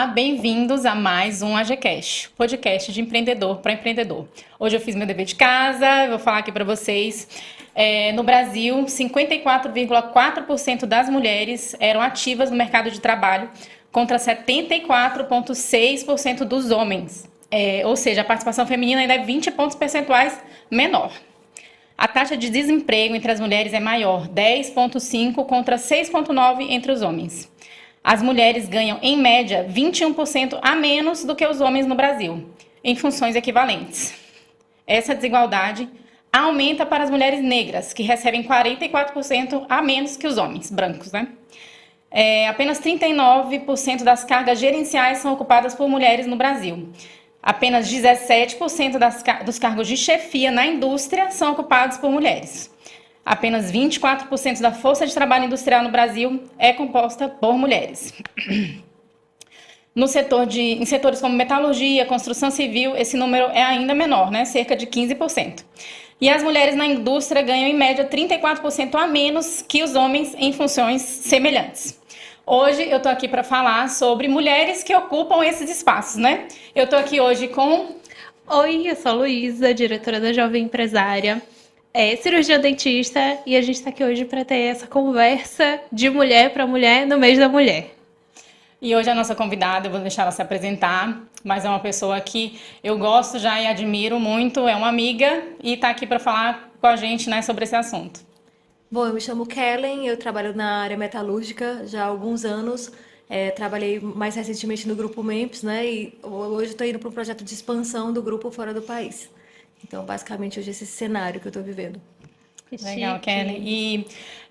Olá, bem-vindos a mais um AGCast, podcast de empreendedor para empreendedor. Hoje eu fiz meu dever de casa, eu vou falar aqui para vocês. No Brasil, 54,4% das mulheres eram ativas no mercado de trabalho, contra 74,6% dos homens. Ou seja, a participação feminina ainda é 20 pontos percentuais menor. A taxa de desemprego entre as mulheres é maior, 10,5% contra 6,9% entre os homens. As mulheres ganham, em média, 21% a menos do que os homens no Brasil, em funções equivalentes. Essa desigualdade aumenta para as mulheres negras, que recebem 44% a menos que os homens brancos, né? Apenas 39% das cargas gerenciais são ocupadas por mulheres no Brasil. Apenas 17% dos cargos de chefia na indústria são ocupados por mulheres. Apenas 24% da força de trabalho industrial no Brasil é composta por mulheres. Em setores como metalurgia, construção civil, esse número é ainda menor, né? Cerca de 15%. E as mulheres na indústria ganham, em média, 34% a menos que os homens em funções semelhantes. Hoje eu estou aqui para falar sobre mulheres que ocupam esses espaços, né? Eu estou aqui hoje com... Oi, eu sou a Luísa, diretora da Jovem Empresária, cirurgiã dentista, e a gente está aqui hoje para ter essa conversa de mulher para mulher no mês da mulher. E hoje a nossa convidada, eu vou deixar ela se apresentar, mas é uma pessoa que eu gosto já e admiro muito, é uma amiga e está aqui para falar com a gente, né, sobre esse assunto. Bom, eu me chamo Kellen, eu trabalho na área metalúrgica já há alguns anos. Trabalhei mais recentemente no Grupo Memphis, né? E hoje estou indo para um projeto de expansão do grupo fora do país. Então, basicamente, hoje é esse cenário que eu estou vivendo. Legal, Kelly.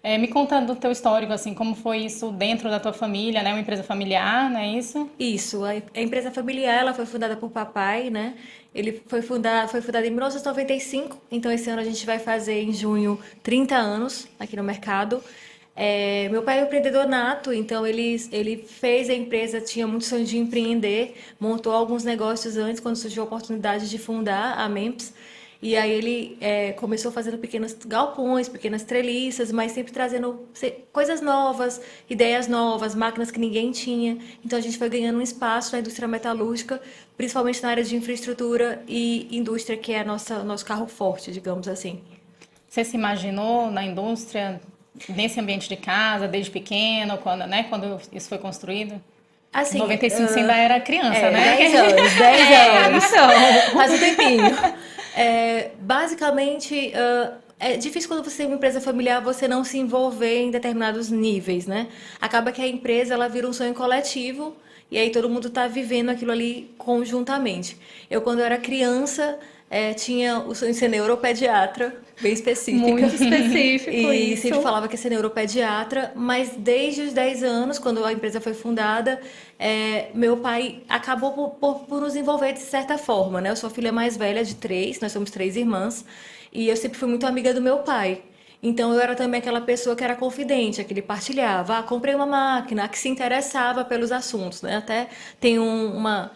E me conta do teu histórico, assim, como foi isso dentro da tua família, né? Uma empresa familiar, não é isso? Isso, a empresa familiar, ela foi fundada por papai, né? Ele foi fundada em 1995, então esse ano a gente vai fazer em junho 30 anos aqui no mercado. Meu pai é um empreendedor nato, então ele fez a empresa, tinha muito sonho de empreender, montou alguns negócios antes, quando surgiu a oportunidade de fundar a Memphis. E aí ele começou fazendo pequenos galpões, pequenas treliças, mas sempre trazendo coisas novas, ideias novas, máquinas que ninguém tinha. Então a gente foi ganhando um espaço na indústria metalúrgica, principalmente na área de infraestrutura e indústria, que é nosso carro forte, digamos assim. Você se imaginou na indústria, nesse ambiente de casa, desde pequeno, quando isso foi construído? Assim, 95 você ainda era criança, né? 10 anos, 10 anos. Faz um tempinho. Basicamente, é difícil quando você tem uma empresa familiar você não se envolver em determinados níveis, né? Acaba que a empresa ela vira um sonho coletivo e aí todo mundo está vivendo aquilo ali conjuntamente. Eu, quando eu era criança, tinha o sonho de ser neuropediatra, bem específica. Muito específico E isso. sempre falava que ia ser neuropediatra, mas desde os 10 anos, quando a empresa foi fundada, meu pai acabou por nos envolver de certa forma, né? Eu sou a filha mais velha de 3, nós somos 3 irmãs, e eu sempre fui muito amiga do meu pai. Então eu era também aquela pessoa que era confidente, que ele partilhava, comprei uma máquina, que se interessava pelos assuntos, né? Até tem uma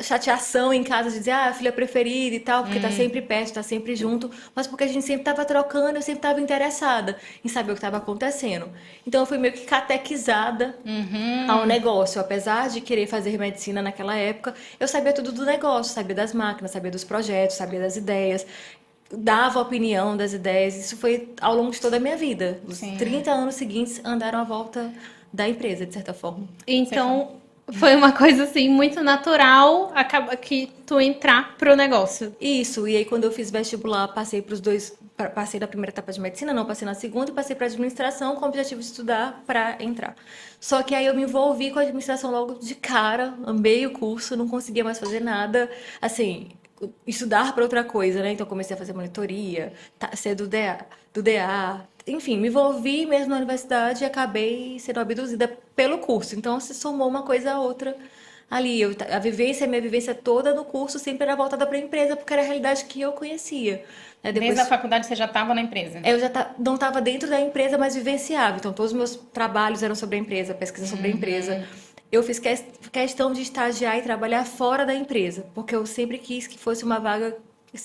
chateação em casa de dizer, filha preferida e tal, porque tá sempre perto, tá sempre junto, mas porque a gente sempre tava trocando, eu sempre tava interessada em saber o que tava acontecendo. Então eu fui meio que catequizada ao negócio, apesar de querer fazer medicina naquela época, eu sabia tudo do negócio, sabia das máquinas, sabia dos projetos, sabia das ideias, dava opinião das ideias, isso foi ao longo de toda a minha vida. Os 30 anos seguintes andaram à volta da empresa, de certa forma. Então, foi uma coisa assim muito natural, acaba que tu entrar pro negócio. Isso, e aí quando eu fiz vestibular, passei para os dois, passei na primeira etapa de medicina, não passei na segunda, e passei para administração com o objetivo de estudar para entrar. Só que aí eu me envolvi com a administração logo de cara, amei o curso, não conseguia mais fazer nada, assim, estudar para outra coisa, né? Então comecei a fazer monitoria, ser do DA, enfim, me envolvi mesmo na universidade e acabei sendo abduzida pelo curso. Então se somou uma coisa a outra ali. A minha vivência toda no curso sempre era voltada para a empresa, porque era a realidade que eu conhecia. Desde a faculdade você já estava na empresa? Eu já não estava dentro da empresa, mas vivenciava. Então todos os meus trabalhos eram sobre a empresa, pesquisa sobre a empresa. Eu fiz questão de estagiar e trabalhar fora da empresa, porque eu sempre quis que fosse uma vaga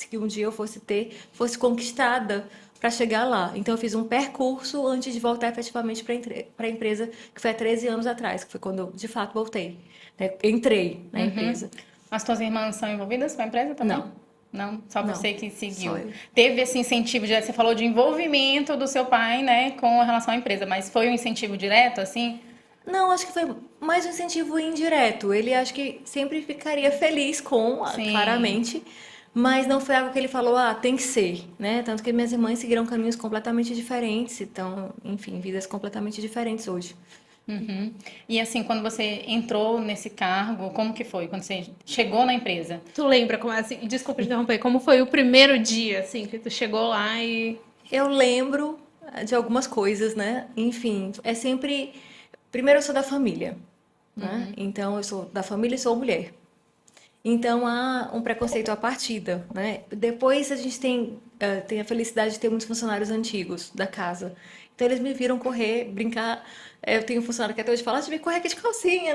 que um dia eu fosse conquistada para chegar lá. Então, eu fiz um percurso antes de voltar efetivamente para a empresa, que foi há 13 anos atrás, que foi quando eu, de fato, voltei, né? Entrei na empresa. As tuas irmãs são envolvidas com a empresa também? Não. Não, só Não, você que seguiu. só eu. Teve esse incentivo direto, você falou de envolvimento do seu pai, né, com relação à empresa, mas foi um incentivo direto, assim? Não, acho que foi mais um incentivo indireto. Ele acho que sempre ficaria feliz com, Sim. claramente, mas não foi algo que ele falou, tem que ser, né? Tanto que minhas irmãs seguiram caminhos completamente diferentes, então, enfim, vidas completamente diferentes hoje. Uhum. E assim, quando você entrou nesse cargo, como que foi? Quando você chegou na empresa? Tu lembra como assim, desculpa te interromper, como foi o primeiro dia assim que tu chegou lá e Eu lembro de algumas coisas, né? Enfim, é sempre. Primeiro, eu sou da família, né? Então, eu sou da família e sou mulher. Então, há um preconceito à partida, né? Depois, a gente tem a felicidade de ter muitos funcionários antigos da casa. Então, eles me viram correr, brincar. Eu tenho um funcionário que até hoje fala, de me correr aqui de calcinha,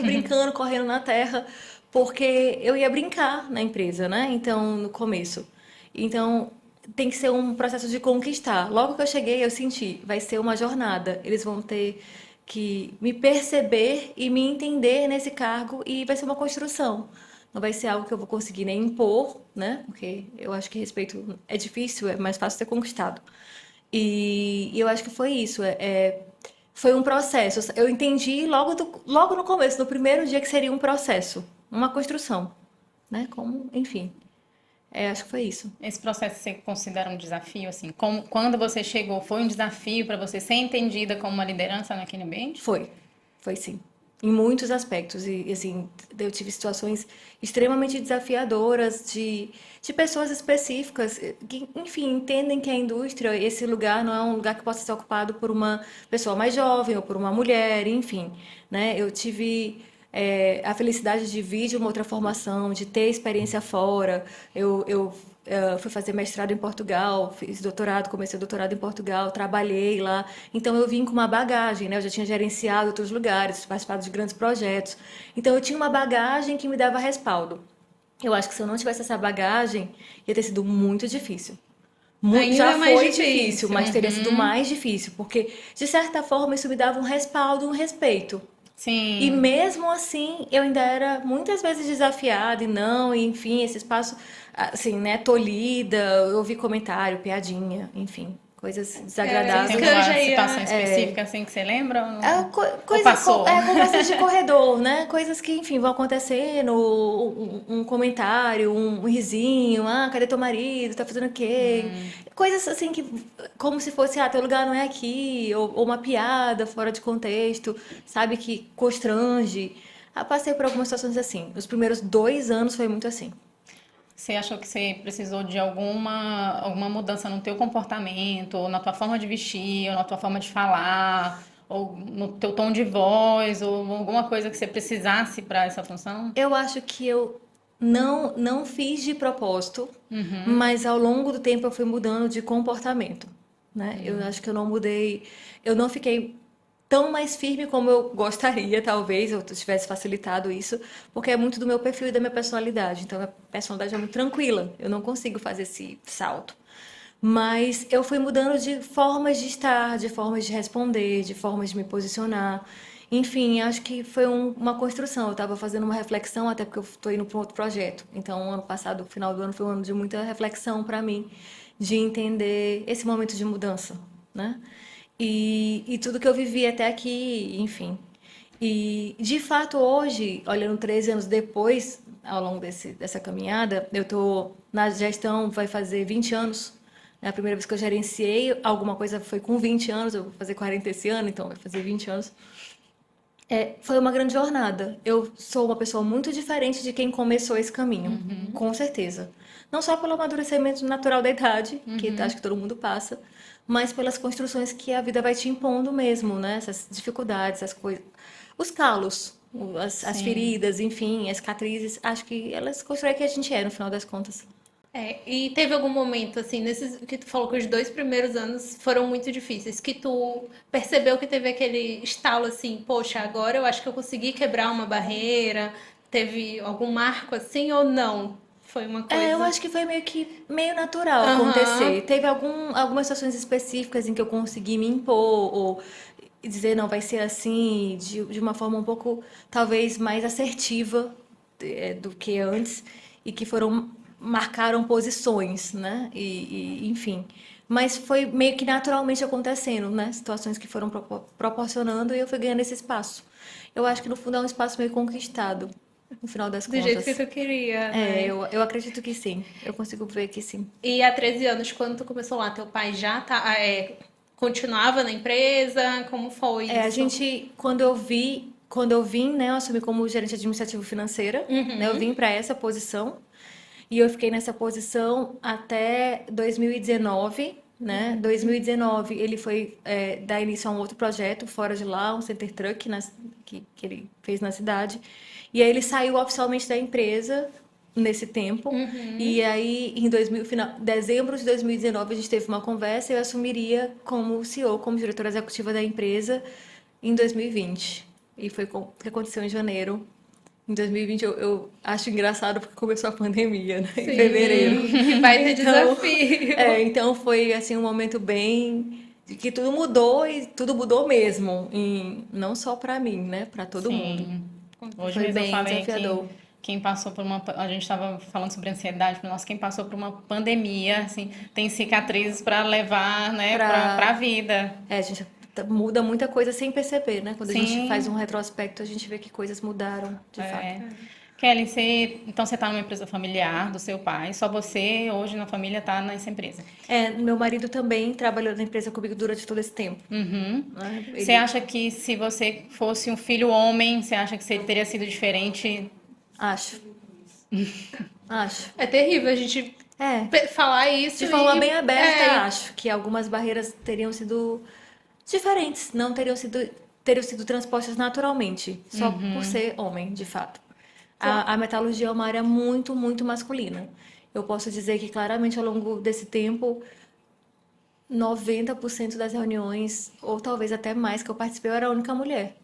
brincando, correndo na terra, porque eu ia brincar na empresa, né? Então, no começo. Então, tem que ser um processo de conquistar. Logo que eu cheguei, eu senti, vai ser uma jornada. Eles vão ter que me perceber e me entender nesse cargo e vai ser uma construção. Não vai ser algo que eu vou conseguir nem impor, né? Porque eu acho que respeito é difícil, é mais fácil ser conquistado. E eu acho que foi isso. Foi um processo. Eu entendi logo no começo, no primeiro dia, que seria um processo, uma construção, né? Como, enfim. Acho que foi isso. Esse processo você considera um desafio, assim? Quando você chegou, foi um desafio para você ser entendida como uma liderança naquele ambiente? Foi sim. Em muitos aspectos. E, assim, eu tive situações extremamente desafiadoras de pessoas específicas que, enfim, entendem que a indústria, esse lugar não é um lugar que possa ser ocupado por uma pessoa mais jovem ou por uma mulher, enfim, né? Eu tive a felicidade de vir de uma outra formação, de ter experiência fora. Eu fui fazer mestrado em Portugal, fiz doutorado, comecei o doutorado em Portugal, trabalhei lá. Então eu vim com uma bagagem, né? Eu já tinha gerenciado outros lugares, participado de grandes projetos. Então eu tinha uma bagagem que me dava respaldo. Eu acho que se eu não tivesse essa bagagem, ia ter sido muito difícil. Ainda Já mais foi difícil. difícil, mas teria sido mais difícil, porque de certa forma isso me dava um respaldo, um respeito. Sim. E mesmo assim, eu ainda era muitas vezes desafiada e enfim, esse espaço, assim, né, tolhida, eu ouvi comentário, piadinha, enfim, coisas Tem desagradáveis. que eu alguma já ia- situação específica, assim, que você lembra? Coisa, passou? Conversas de corredor, né? Coisas que, enfim, vão acontecendo, um comentário, um risinho, cadê teu marido? Tá fazendo o quê? Coisas assim que, como se fosse, teu lugar não é aqui, ou uma piada fora de contexto, sabe, que constrange. Passei por algumas situações assim. Os primeiros 2 anos foi muito assim. Você achou que você precisou de alguma mudança no teu comportamento, ou na tua forma de vestir, ou na tua forma de falar, ou no teu tom de voz, ou alguma coisa que você precisasse para essa função? Eu acho que eu não fiz de propósito, mas ao longo do tempo eu fui mudando de comportamento, né? Eu acho que eu não mudei, eu não fiquei tão mais firme como eu gostaria, talvez, eu tivesse facilitado isso, porque é muito do meu perfil e da minha personalidade. Então, a personalidade é muito tranquila, eu não consigo fazer esse salto. Mas eu fui mudando de formas de estar, de formas de responder, de formas de me posicionar. Enfim, acho que foi uma construção. Eu estava fazendo uma reflexão, até porque eu estou indo para um outro projeto. Então, ano passado, o final do ano, foi um ano de muita reflexão para mim, de entender esse momento de mudança, né? E tudo que eu vivi até aqui, enfim. E, de fato, hoje, olhando 13 anos depois, ao longo dessa caminhada, eu estou na gestão, vai fazer 20 anos. É a primeira vez que eu gerenciei alguma coisa foi com 20 anos, eu vou fazer 40 esse ano, então vai fazer 20 anos. Foi uma grande jornada. Eu sou uma pessoa muito diferente de quem começou esse caminho, com certeza. Não só pelo amadurecimento natural da idade, que acho que todo mundo passa, mas pelas construções que a vida vai te impondo mesmo, né? Essas dificuldades, as coisas, os calos, as feridas, enfim, as cicatrizes, acho que elas constroem quem a gente é, no final das contas. E teve algum momento, assim, nesses que tu falou que os 2 primeiros anos foram muito difíceis, que tu percebeu que teve aquele estalo assim, poxa, agora eu acho que eu consegui quebrar uma barreira, teve algum marco assim ou não? Foi uma coisa... Eu acho que foi meio natural acontecer. Teve algumas situações específicas em que eu consegui me impor, ou dizer, não, vai ser assim, de uma forma um pouco, talvez, mais assertiva do que antes, e que marcaram posições, né? Enfim. Mas foi meio que naturalmente acontecendo, né? Situações que foram proporcionando e eu fui ganhando esse espaço. Eu acho que no fundo é um espaço meio conquistado, no final das Do jeito que contas. tu queria, né? Eu acredito que sim. Eu consigo ver que sim. E há 13 anos, quando tu começou lá, teu pai já continuava na empresa? Como foi A isso? gente, quando eu vim, né, eu assumi como gerente administrativo financeira, né? Eu vim para essa posição e eu fiquei nessa posição até 2019, né? 2019 ele foi dar início a um outro projeto fora de lá, um center truck que ele fez na cidade. E aí ele saiu oficialmente da empresa nesse tempo. E aí, dezembro de 2019, a gente teve uma conversa e eu assumiria como CEO, como diretora executiva da empresa em 2020. E foi o que aconteceu em janeiro. Em 2020 eu acho engraçado porque começou a pandemia, né? Em fevereiro. Vai ter desafio. Então foi assim um momento bem de que tudo mudou e tudo mudou mesmo, não só para mim, né? Para todo mundo. Sim. Hoje Foi mesmo eu bem falei desafiador. que quem passou por a gente estava falando sobre ansiedade, mas nossa, quem passou por uma pandemia, assim, tem cicatrizes para levar, né, para a vida. A gente muda muita coisa sem perceber, né? Quando a gente Sim. faz um retrospecto, a gente vê que coisas mudaram, de fato. Kelly, então você está numa empresa familiar do seu pai, só você hoje na família está nessa empresa. Meu marido também trabalhou na empresa comigo durante todo esse tempo. Uhum. Né? Você acha que se você fosse um filho homem, você acha que você teria sido diferente? Acho. Acho. É terrível a gente falar isso. De forma bem aberta, acho que algumas barreiras teriam sido diferentes, não teriam sido transpostas naturalmente, só por ser homem, de fato. A metalurgia é uma área muito, muito masculina. Eu posso dizer que claramente ao longo desse tempo, 90% das reuniões, ou talvez até mais, que eu participei, eu era a única mulher.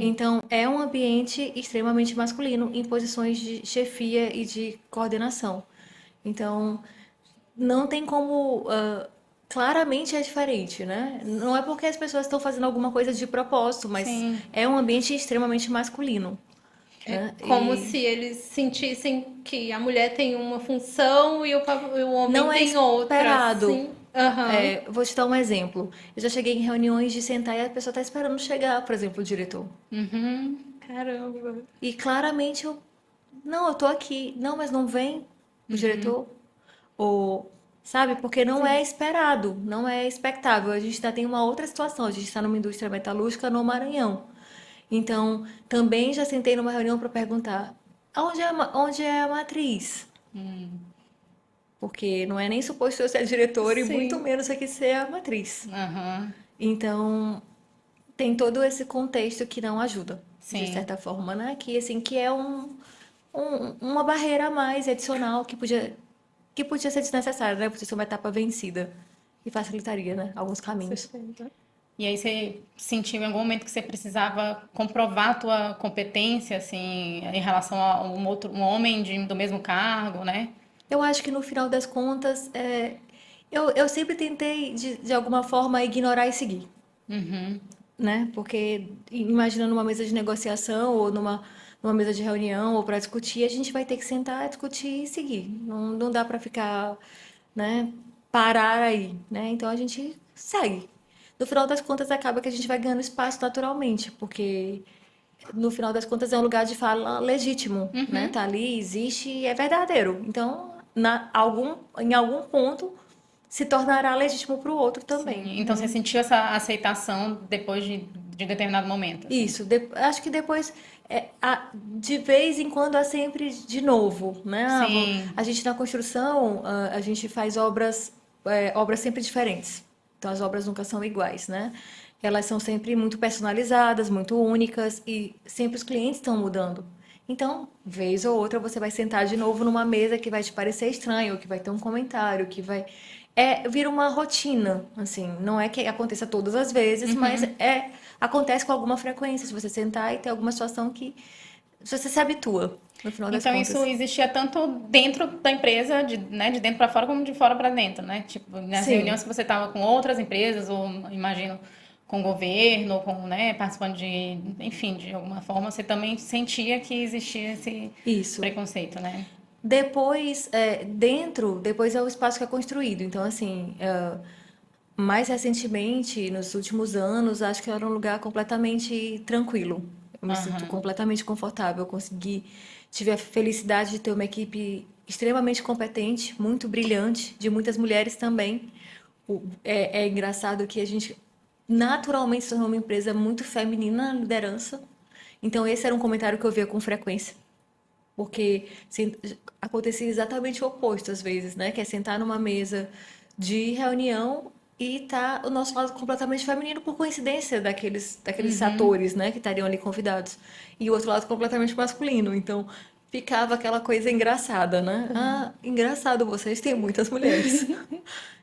Então, é um ambiente extremamente masculino em posições de chefia e de coordenação. Então, não tem como. Claramente é diferente, né? Não é porque as pessoas estão fazendo alguma coisa de propósito, mas Sim. é um ambiente extremamente masculino. Né? Como se eles sentissem que a mulher tem uma função e o homem Não é tem outra. esperado. Sim. Aham. Vou te dar um exemplo. Eu já cheguei em reuniões de sentar e a pessoa está esperando chegar, por exemplo, o diretor. Uhum. Caramba. E claramente não, eu tô aqui. Não, mas não vem o diretor. Ou, sabe? Porque não é esperado, não é expectável. A gente ainda tem uma outra situação. A gente está numa indústria metalúrgica no Maranhão. Então, também já sentei numa reunião para perguntar onde é a matriz? Porque não é nem suposto eu ser diretor e Sim. muito menos aqui ser a matriz. Aham. Então, tem todo esse contexto que não ajuda, Sim. de certa forma, né? Que, assim, que é uma barreira a mais adicional que podia ser desnecessária, né? Podia ser uma etapa vencida e facilitaria, né? Alguns caminhos. E aí você sentiu em algum momento que você precisava comprovar a tua competência, assim, em relação a um homem do mesmo cargo, né? Eu acho que no final das contas, eu sempre tentei, de alguma forma, ignorar e seguir. Né? Porque imagina numa mesa de negociação ou numa mesa de reunião ou para discutir, a gente vai ter que sentar, discutir e seguir. Não dá para ficar, né, parar aí, né? Então a gente segue. No final das contas, acaba que a gente vai ganhando espaço naturalmente, porque no final das contas é um lugar de fala legítimo, né? Tá ali, existe e é verdadeiro. Então, em algum ponto, se tornará legítimo para o outro também. Sim. Então você sentiu essa aceitação depois de determinado momento? Assim. Isso, acho que depois, de vez em quando, há sempre de novo, né? Sim. A gente na construção, a gente faz obras sempre diferentes. Então as obras nunca são iguais, né? Elas são sempre muito personalizadas, muito únicas e sempre os clientes estão mudando. Então, vez ou outra, você vai sentar de novo numa mesa que vai te parecer estranho, que vai ter um comentário, que vai... vira uma rotina, assim. Não é que aconteça todas as vezes, mas acontece com alguma frequência. Se você sentar e ter alguma situação que você se habitua, no final das Então, contas. isso existia tanto dentro da empresa, né, de dentro para fora, como de fora para dentro, né? Tipo, nas Sim. reuniões que você estava com outras empresas, ou imagino com o governo, com, né, participando de, enfim, de alguma forma, você também sentia que existia esse Isso. preconceito, né? Depois, depois é o espaço que é construído. Então, assim, mais recentemente, nos últimos anos, acho que era um lugar completamente tranquilo. Eu me sinto Aham. completamente confortável. Eu tive a felicidade de ter uma equipe extremamente competente, muito brilhante, de muitas mulheres também. É engraçado que a gente naturalmente se tornou uma empresa muito feminina na liderança. Então, esse era um comentário que eu via com frequência. Porque acontecia exatamente o oposto às vezes, né? Que é sentar numa mesa de reunião e tá o nosso lado completamente feminino por coincidência daqueles atores, né? Que estariam ali convidados. E o outro lado completamente masculino. Então, ficava aquela coisa engraçada, né? Ah, engraçado, vocês têm muitas mulheres.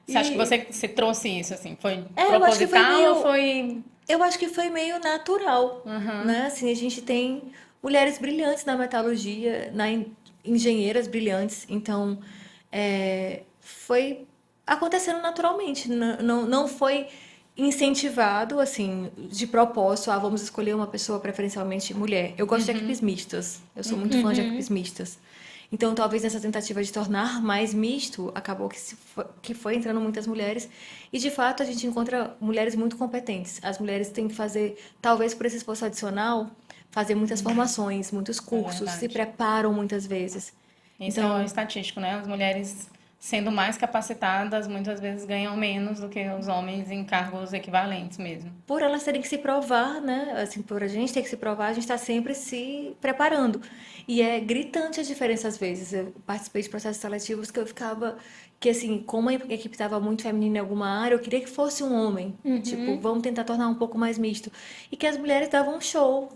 Você acha que E você trouxe isso, assim? Foi eu acho que foi proposital ou meio foi... eu acho que foi meio natural, Aham. né? Assim, a gente tem mulheres brilhantes na metalurgia, engenheiras brilhantes, então foi acontecendo naturalmente, não foi incentivado, assim, de propósito, vamos escolher uma pessoa preferencialmente mulher. Eu gosto de equipes mistas, eu sou muito fã de equipes mistas. Então, talvez nessa tentativa de tornar mais misto, acabou que foi entrando muitas mulheres. E, de fato, a gente encontra mulheres muito competentes. As mulheres têm que fazer, talvez por esse esforço adicional, fazer muitas formações, muitos É cursos, se verdade. preparam muitas vezes. Isso é o Então, estatístico, né? As mulheres sendo mais capacitadas, muitas vezes ganham menos do que os homens em cargos equivalentes mesmo. por elas terem que se provar, né? Assim, por a gente ter que se provar, a gente está sempre se preparando. E é gritante a diferença às vezes. Eu participei de processos seletivos que eu ficava, que assim, como a equipe estava muito feminina em alguma área, eu queria que fosse um homem. Tipo, vamos tentar tornar um pouco mais misto. E que as mulheres davam um show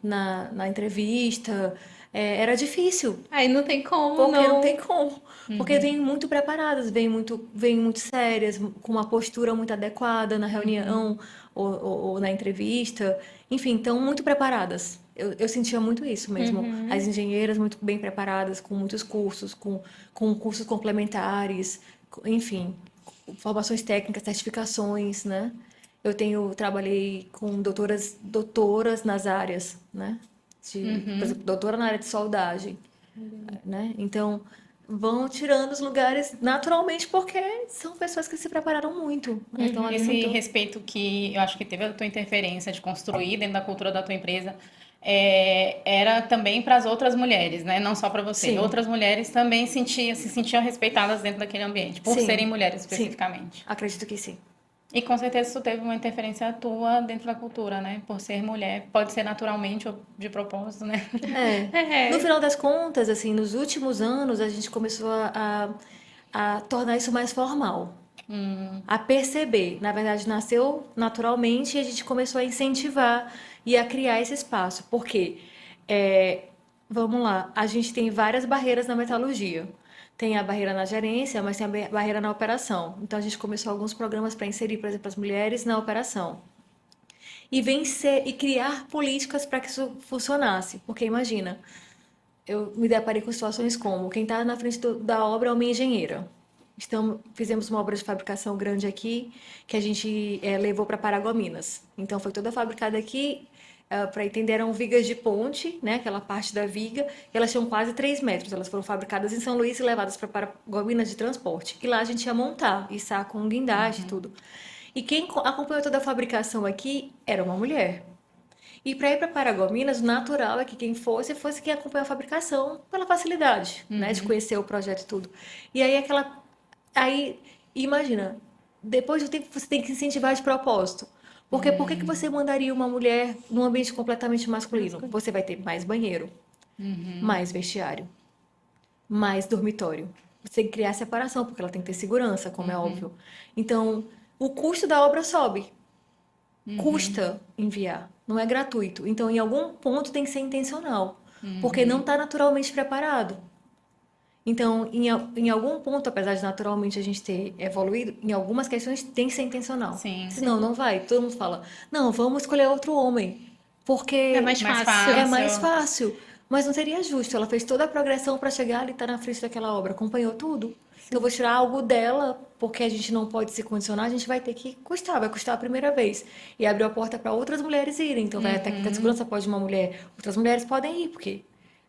na entrevista. Era difícil. Aí não tem como, Porque não tem não. como. Porque vêm muito preparadas, vêm muito sérias, com uma postura muito adequada na reunião ou na entrevista. Enfim, estão muito preparadas. Eu sentia muito isso mesmo. As engenheiras muito bem preparadas, com muitos cursos, com cursos complementares, enfim, formações técnicas, certificações, né? Trabalhei com doutoras nas áreas, né? Por exemplo, doutora na área de soldagem, né? Então, vão tirando os lugares naturalmente porque são pessoas que se prepararam muito, né? Estão ali Esse muito. respeito que eu acho que teve a tua interferência de construir dentro da cultura da tua empresa era também para as outras mulheres, né? Não só para você. Sim, Outras mulheres também se sentiam respeitadas dentro daquele ambiente, por serem sim, mulheres sim. especificamente. Acredito que sim. E com certeza isso teve uma interferência tua dentro da cultura, né? Por ser mulher, pode ser naturalmente ou de propósito, né? No É. final das contas, assim, nos últimos anos, a gente começou a tornar isso mais formal. A perceber. Na verdade, nasceu naturalmente e a gente começou a incentivar e a criar esse espaço. Por quê? É, vamos lá, a gente tem várias barreiras na metalurgia. Tem a barreira na gerência, mas tem a barreira na operação. Então, a gente começou alguns programas para inserir, por exemplo, as mulheres na operação. E vencer e criar políticas para que isso funcionasse. Porque imagina, eu me deparei com situações como quem está na frente da obra é uma engenheira. Fizemos uma obra de fabricação grande aqui que a gente levou para Paragominas. Então foi toda fabricada aqui. Para entender, eram vigas de ponte, né? Aquela parte da viga. E elas tinham quase 3 metros. Elas foram fabricadas em São Luís e levadas para Paragominas de transporte. E lá a gente ia montar, içar com guindaste e tudo. E quem acompanhou toda a fabricação aqui era uma mulher. E para ir para Paragominas, o natural é que quem fosse quem acompanha a fabricação pela facilidade, né, de conhecer o projeto e tudo. E aí imagina, depois do tempo você tem que incentivar de propósito. Porque por que que você mandaria uma mulher num ambiente completamente masculino? Você vai ter mais banheiro, mais vestiário, mais dormitório. Você tem que criar separação, porque ela tem que ter segurança, como é óbvio. Então, o custo da obra sobe. Custa enviar, não é gratuito. Então, em algum ponto tem que ser intencional, porque não está naturalmente preparado. Então, em algum ponto, apesar de naturalmente a gente ter evoluído, em algumas questões tem que ser intencional. Sim. Senão, não vai. Todo mundo fala, não, vamos escolher outro homem. porque É mais Mais fácil. é mais fácil. Mas não seria justo. Ela fez toda a progressão para chegar ali e estar na frente daquela obra. Acompanhou tudo. Então, eu vou tirar algo dela, porque a gente não pode se condicionar, a gente vai ter que custar, vai custar a primeira vez. E abriu a porta para outras mulheres irem. Então, vai até que a segurança pode uma mulher, outras mulheres podem ir, porque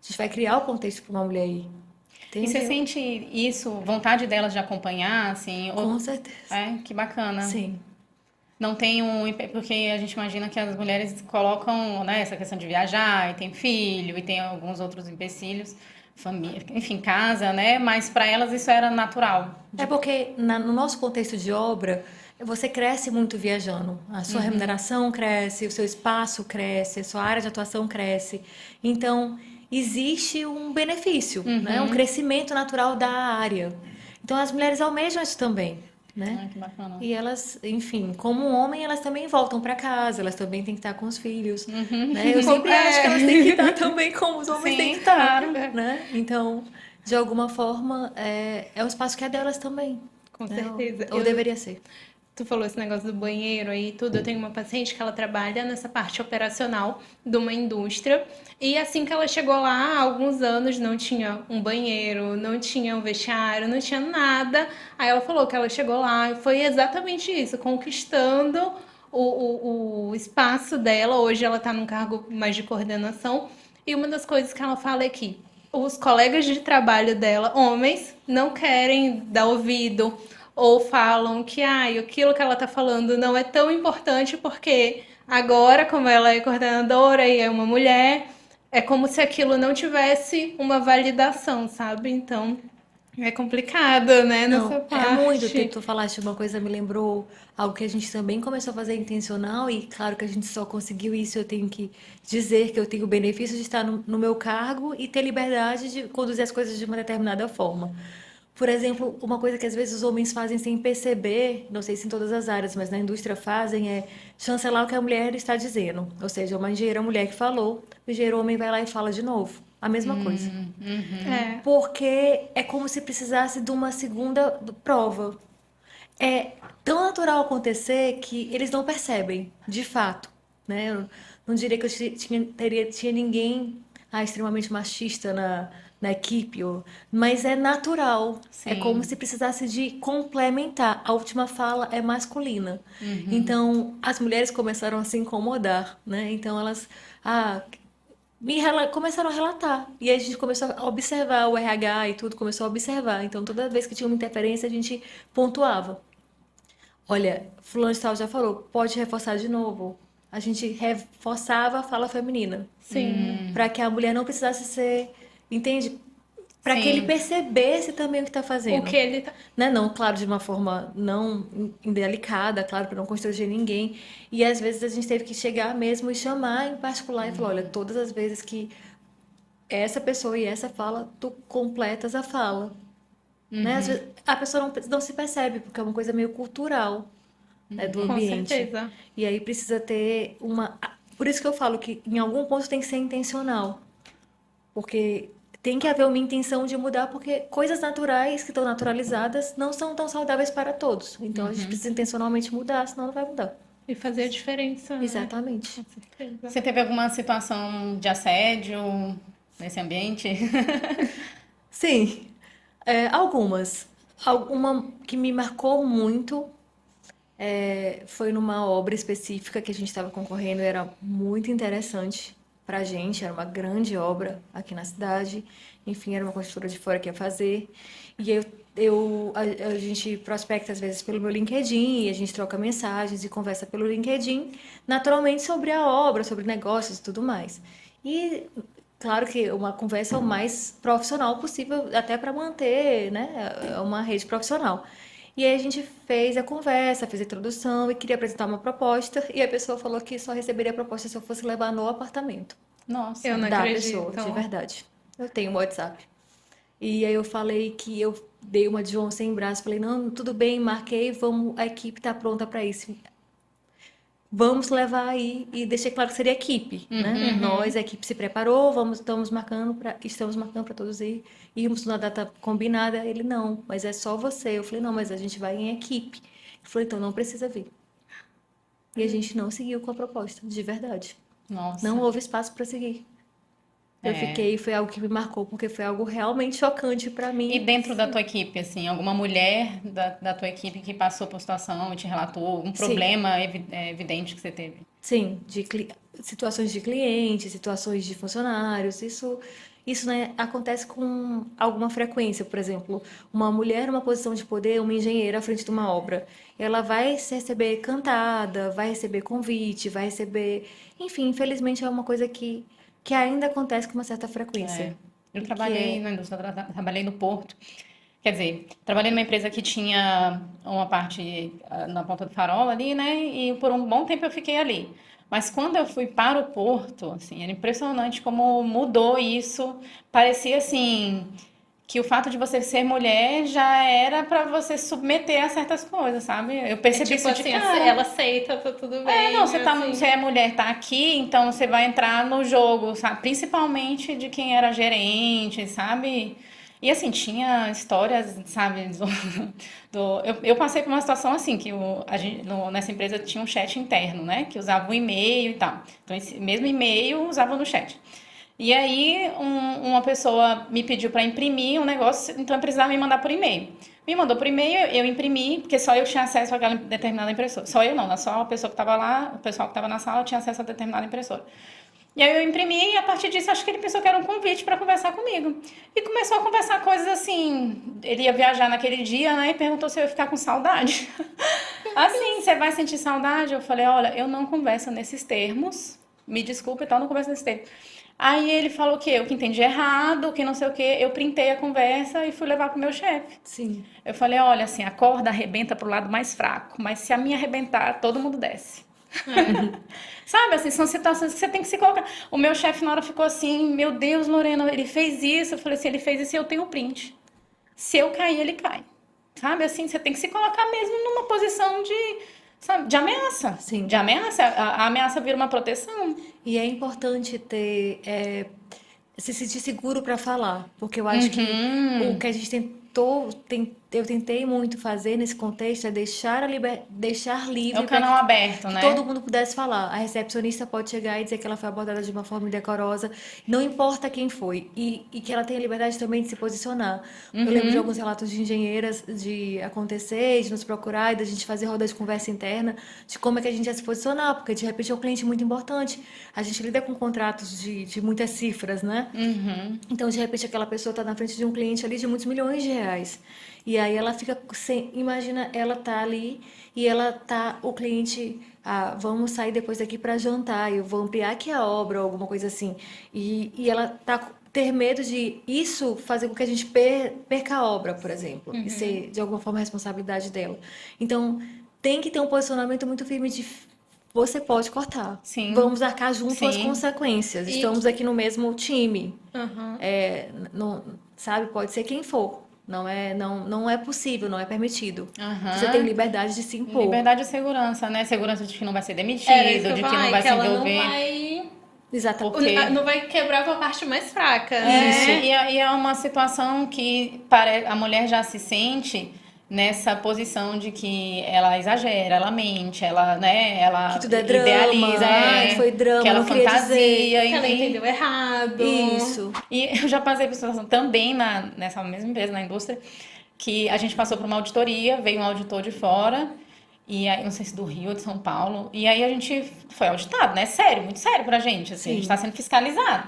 a gente vai criar o contexto para uma mulher ir. E você Entendeu? sente isso, vontade delas de acompanhar, assim? Com certeza. Que bacana. Sim. Não tem porque a gente imagina que as mulheres colocam, né, essa questão de viajar, e tem filho, e tem alguns outros empecilhos, família, enfim, casa, né? Mas para elas isso era natural. É porque no nosso contexto de obra, você cresce muito viajando. A sua remuneração cresce, o seu espaço cresce, a sua área de atuação cresce. Então, existe um benefício, né? Um crescimento natural da área. Então, as mulheres almejam isso também, né? Ai, que bacana. E elas, enfim, como um homem, elas também voltam para casa, elas também têm que estar com os filhos, né? Eu sempre acho que elas têm que estar também como os homens Sim, têm que estar, claro. né? Então, de alguma forma, é um espaço que é delas também. Com né? certeza. Ou deveria ser. Tu falou esse negócio do banheiro aí e tudo. Eu tenho uma paciente que ela trabalha nessa parte operacional de uma indústria. E assim que ela chegou lá, há alguns anos, não tinha um banheiro, não tinha um vestiário, não tinha nada. Aí ela falou que ela chegou lá e foi exatamente isso, conquistando o espaço dela. Hoje ela está num cargo mais de coordenação. E uma das coisas que ela fala é que os colegas de trabalho dela, homens, não querem dar ouvido ou falam que aquilo que ela está falando não é tão importante porque agora, como ela é coordenadora e é uma mulher, é como se aquilo não tivesse uma validação, sabe? Então, é complicado, né, Não, nessa é muito. parte. Tu falaste uma coisa, me lembrou algo que a gente também começou a fazer intencional, e claro que a gente só conseguiu isso. Eu tenho que dizer que eu tenho o benefício de estar no meu cargo e ter liberdade de conduzir as coisas de uma determinada forma. Por exemplo, uma coisa que às vezes os homens fazem sem perceber, não sei se em todas as áreas, mas na indústria fazem, é chancelar o que a mulher está dizendo. Ou seja, uma engenheira mulher que falou, o engenheiro homem vai lá e fala de novo. A mesma coisa. É, Porque é como se precisasse de uma segunda prova. É tão natural acontecer que eles não percebem, de fato, né? Eu não diria que eu tinha ninguém extremamente machista na equipe, mas é natural. É como Sim. se precisasse de complementar. A última fala é masculina. Então, as mulheres começaram a se incomodar, né? Então, elas começaram a relatar. E aí a gente começou a observar o RH e tudo, começou a observar. Então, toda vez que tinha uma interferência, a gente pontuava. Olha, fulano de tal já falou, pode reforçar de novo. A gente reforçava a fala feminina, sim. para que a mulher não precisasse ser, entende? Para que ele Sim. percebesse também o que está O fazendo. que ele tá... Né? Não, claro, de uma forma não indelicada, claro, para não constranger ninguém. E às vezes a gente teve que chegar mesmo e chamar em particular e falar, olha, todas as vezes que essa pessoa e essa fala, tu completas a fala. Né? Às vezes a pessoa não se percebe, porque é uma coisa meio cultural, né, do Com ambiente. certeza. E aí precisa ter uma. Por isso que eu falo que em algum ponto tem que ser intencional. Porque tem que haver uma intenção de mudar, porque coisas naturais que estão naturalizadas não são tão saudáveis para todos. Então a gente precisa intencionalmente mudar, senão não vai mudar. E fazer a diferença, né? Exatamente. Com certeza. Você teve alguma situação de assédio nesse ambiente? Sim, algumas. Uma que me marcou muito foi numa obra específica que a gente estava concorrendo, era muito interessante pra gente, era uma grande obra aqui na cidade. Enfim, era uma construtora de fora que ia fazer. E a gente prospecta às vezes pelo meu LinkedIn, e a gente troca mensagens e conversa pelo LinkedIn, naturalmente sobre a obra, sobre negócios e tudo mais. E claro que uma conversa o mais profissional possível, até para manter, né, uma rede profissional. E aí a gente fez a conversa, fez a introdução e queria apresentar uma proposta, e a pessoa falou que só receberia a proposta se eu fosse levar no apartamento Nossa. Eu não da acredito. pessoa, de verdade. Eu tenho um WhatsApp. E aí eu falei que eu dei uma de João sem braço, falei, não, tudo bem, marquei, vamos, a equipe está pronta para isso. Vamos levar aí, e deixei claro que seria equipe, né? Nós, a equipe se preparou, estamos marcando para todos irmos na data combinada. Ele, não, mas é só você. Eu falei, não, mas a gente vai em equipe. Ele falou, então não precisa vir. E a gente não seguiu com a proposta, de verdade. Nossa. Não houve espaço para seguir. Eu fiquei, foi algo que me marcou, porque foi algo realmente chocante para E mim. dentro da tua equipe, assim, alguma mulher da tua equipe que passou por situação e te relatou algum Sim, problema evidente que você teve? sim, situações de clientes, situações de funcionários, isso, né, acontece com alguma frequência. Por exemplo, uma mulher numa posição de poder, uma engenheira à frente de uma obra, ela vai se receber cantada, vai receber convite, vai receber. Enfim, infelizmente é uma coisa que ainda acontece com uma certa É. frequência. Eu E que trabalhei é. na indústria, trabalhei no Porto. Quer dizer, trabalhei numa empresa que tinha uma parte na Ponta do Farol ali, né? E por um bom tempo eu fiquei ali. Mas quando eu fui para o Porto, assim, era impressionante como mudou isso. Parecia assim que o fato de você ser mulher já era para você se submeter a certas coisas, sabe? Eu É percebi tipo isso de assim, cara. ela aceita, tá tudo Não, bem, você assim. é mulher, tá aqui, então você vai entrar no jogo, sabe? Principalmente de quem era gerente, sabe? E assim, tinha histórias, sabe? Eu passei por uma situação assim, que nessa empresa tinha um chat interno, né? Que usava o e-mail e tal. Então, esse mesmo e-mail usava no chat. E aí, uma pessoa me pediu para imprimir um negócio, então eu precisava me mandar por e-mail. Me mandou por e-mail, eu imprimi, porque só eu tinha acesso àquela determinada impressora. Só eu não, né? Só a pessoa que estava lá, o pessoal que estava na sala tinha acesso a determinada impressora. E aí eu imprimi e a partir disso acho que ele pensou que era um convite para conversar comigo. E começou a conversar coisas assim. Ele ia viajar naquele dia, né? E perguntou se eu ia ficar com saudade. Assim, você vai sentir saudade? Eu falei, olha, eu não converso nesses termos. Me desculpa, então eu não converso nesses termos. Aí ele falou que eu que entendi errado, que não sei o que. Eu printei a conversa e fui levar pro meu chefe. Sim, Eu falei, olha, assim, a corda arrebenta pro lado mais fraco, mas se a minha arrebentar, todo mundo desce. Sabe, assim, são situações que você tem que se colocar. O meu chefe na hora ficou assim, meu Deus, Lorena, ele fez isso. Eu falei assim, ele fez isso e eu tenho o print. Se eu cair, ele cai. Sabe, assim, você tem que se colocar mesmo numa posição de, sabe, de ameaça. sim. De ameaça, a ameaça vira uma proteção. E é importante ter, se sentir seguro para falar, porque eu acho que o que a gente eu tentei muito fazer nesse contexto é deixar É o livre para canal aberto, que né? todo mundo pudesse falar. A recepcionista pode chegar e dizer que ela foi abordada de uma forma indecorosa, não importa quem foi, e que ela tenha liberdade também de se posicionar. Eu lembro de alguns relatos de engenheiras de acontecer, de nos procurar e da gente fazer rodas de conversa interna de como é que a gente ia se posicionar, porque de repente é um cliente muito importante. A gente lida com contratos de muitas cifras, né? Então, de repente, aquela pessoa está na frente de um cliente ali de muitos milhões de reais. E aí ela fica sem. Imagina, ela tá ali e ela tá. O cliente. Ah, vamos sair depois daqui para jantar, eu vou ampliar aqui a obra ou alguma coisa assim. E ela ter medo de isso fazer com que a gente perca a obra, por exemplo, e ser de alguma forma responsabilidade dela. Então, tem que ter um posicionamento muito firme de você pode cortar. Sim, Vamos arcar junto as sim. consequências. E Estamos aqui no mesmo time. aham. Não, sabe, pode ser quem for. Não é possível, não é permitido. Você tem Aham. liberdade de se impor. Liberdade e segurança, né? Segurança de que não vai ser Era isso demitido, que eu de ia que falar, não é vai que se ela não envolver. vai. Porque Não vai quebrar com a parte mais fraca, Isso. né? e é uma situação que a mulher já se sente nessa posição de que ela exagera, ela mente, ela, né, Que ela tudo é drama. idealiza, Ai, foi que drama, ela não queria dizer. fantasia, Que ela enfim. entendeu errado. Isso. E eu já passei por situação também nessa mesma empresa, na indústria, que a gente passou por uma auditoria, veio um auditor de fora, e aí, não sei se do Rio ou de São Paulo, e aí a gente foi auditado, né? Sério, muito sério pra gente, assim, a gente tá Sim. sendo fiscalizado.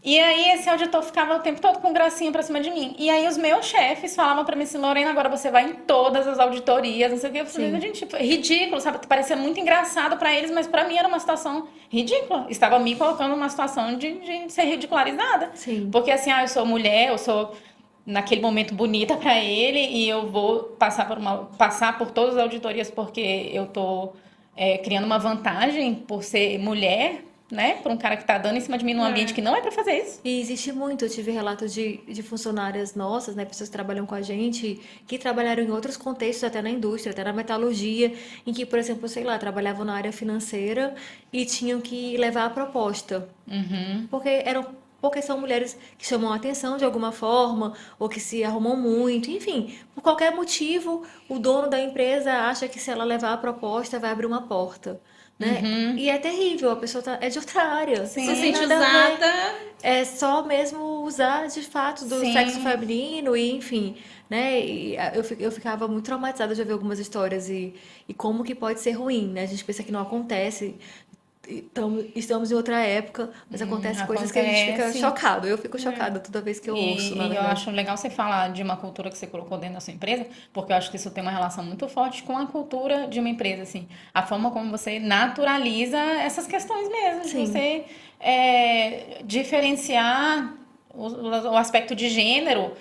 E aí esse auditor ficava o tempo todo com gracinha pra cima de mim. E aí os meus chefes falavam pra mim assim, Lorena, agora você vai em todas as auditorias, não sei o que. Eu falei, Sim. gente, é ridículo, sabe? Parecia muito engraçado pra eles, mas pra mim era uma situação ridícula. Estava me colocando numa situação de ser ridicularizada. Sim. Porque assim, eu sou mulher, eu sou naquele momento bonita pra ele e eu vou passar por todas as auditorias porque eu tô criando uma vantagem por ser mulher, né? Por um cara que tá dando em cima de mim num ambiente que não é pra fazer isso. E existe muito, eu tive relatos de funcionárias nossas, né, pessoas que trabalham com a gente, que trabalharam em outros contextos, até na indústria, até na metalurgia, em que, por exemplo, sei lá, trabalhavam na área financeira e tinham que levar a proposta. Porque são mulheres que chamam a atenção de alguma forma, ou que se arrumam muito, enfim, por qualquer motivo, o dono da empresa acha que se ela levar a proposta vai abrir uma porta. né? E é terrível, a pessoa é de outra área. Sim. Não Se tem sente nada a ver. usada. É só mesmo usar de fato do Sim. sexo feminino e enfim, né? Eu ficava muito traumatizada de ver algumas histórias e como que pode ser ruim, né? A gente pensa que não acontece, então, estamos em outra época, mas acontece coisas que a gente fica Acontece. chocado. Eu fico chocada toda vez que eu ouço, na E eu verdade. acho legal você falar de uma cultura que você colocou dentro da sua empresa, porque eu acho que isso tem uma relação muito forte com a cultura de uma empresa, assim. A forma como você naturaliza essas questões mesmo, de Sim. você diferenciar o aspecto de gênero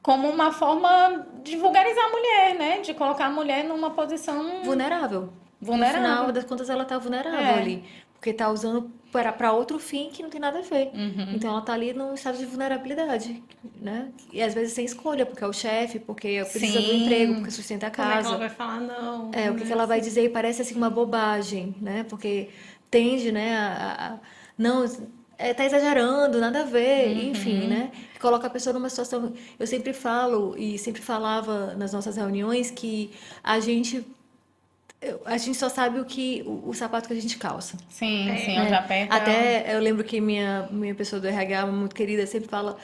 como uma forma de vulgarizar a mulher, né? De colocar a mulher numa posição Vulnerável. No final vulnerável. das contas, ela tá vulnerável É. ali. Porque tá usando para outro fim que não tem nada a ver. Uhum. Então ela tá ali num estado de vulnerabilidade, né? E às vezes sem escolha, porque é o chefe, porque precisa do Sim. emprego, porque sustenta a Como é que ela casa. vai falar não? O que ela vai dizer e parece assim uma bobagem, né? Porque tende, né, não, tá exagerando, nada a ver, enfim, né? Coloca a pessoa numa situação. Eu sempre falo e sempre falava nas nossas reuniões que a gente só sabe o sapato que a gente calça. Sim, sim, Né? onde aperta. Até eu lembro que minha pessoa do RH, muito querida, sempre fala,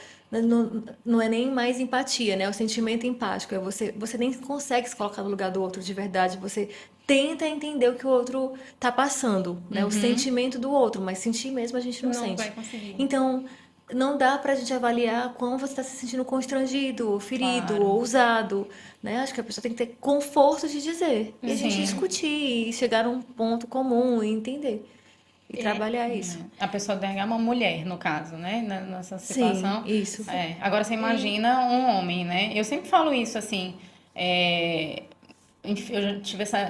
não é nem mais empatia, né? É o sentimento empático. É você nem consegue se colocar no lugar do outro de verdade. Você tenta entender o que o outro tá passando, né? O sentimento do outro, mas sentir mesmo a gente não Não sente. vai conseguir. Então, não dá pra gente avaliar como você está se sentindo constrangido, ou ferido, Claro. ou usado, né? Acho que a pessoa tem que ter conforto de dizer. E a gente Sim. discutir, e chegar num ponto comum e entender. E trabalhar isso. A pessoa do RH é uma mulher, no caso, né? Nessa Sim, situação. isso. Agora você imagina um homem, né? Eu sempre falo isso assim. Enfim, eu já tive essa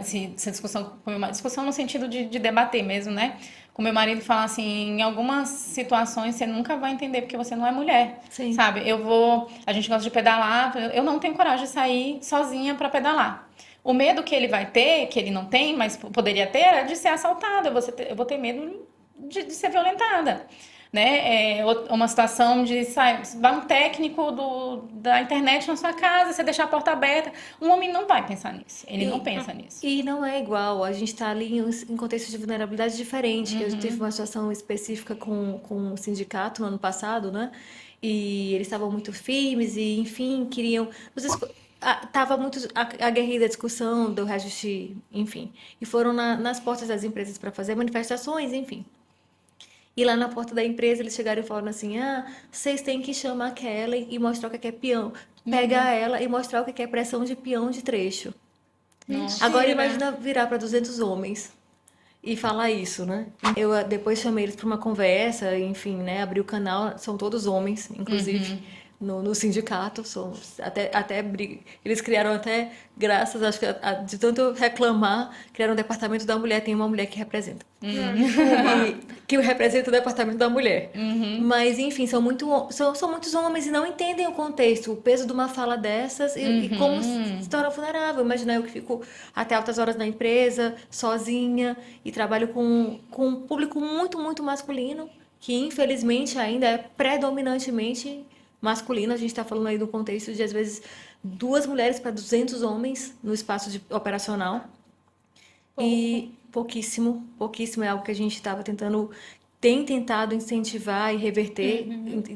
discussão com meu marido, discussão no sentido de debater mesmo, né? Com meu marido falar assim, em algumas situações você nunca vai entender porque você não é mulher, Sim. sabe? A gente gosta de pedalar, eu não tenho coragem de sair sozinha para pedalar. O medo que ele vai ter, que ele não tem, mas poderia ter, é de ser assaltada. Eu vou ter medo de ser violentada. Né? Uma situação de vai um técnico da internet na sua casa, você deixar a porta aberta. Um homem não vai pensar nisso. Ele não pensa nisso. E não é igual, a gente está ali em contexto de vulnerabilidade diferente. Eu teve uma situação específica com o sindicato no ano passado, né? E eles estavam muito firmes e, enfim, queriam. Tava muito aguerrida a discussão do reajuste, enfim. E foram nas portas das empresas para fazer manifestações, enfim. E lá na porta da empresa eles chegaram e falaram assim: vocês têm que chamar a Kelly e mostrar o que é peão. Pegar ela e mostrar o que é pressão de peão de trecho. Nossa. Agora imagina virar para 200 homens e falar isso, né? Eu depois chamei eles para uma conversa, enfim, né? Abri o canal, são todos homens, inclusive. No sindicato, até eles criaram até, graças, acho que de tanto eu reclamar, criaram um departamento da mulher, tem uma mulher que representa. Que representa o departamento da mulher. Mas, enfim, são muitos homens e não entendem o contexto, o peso de uma fala dessas e como se torna vulnerável. Imagina eu que fico até altas horas na empresa, sozinha, e trabalho com um público muito, muito masculino, que infelizmente ainda é predominantemente masculino. A gente está falando aí do contexto de, às vezes, 2 mulheres para 200 homens no espaço operacional. E pouquíssimo é algo que a gente tem tentado incentivar e reverter,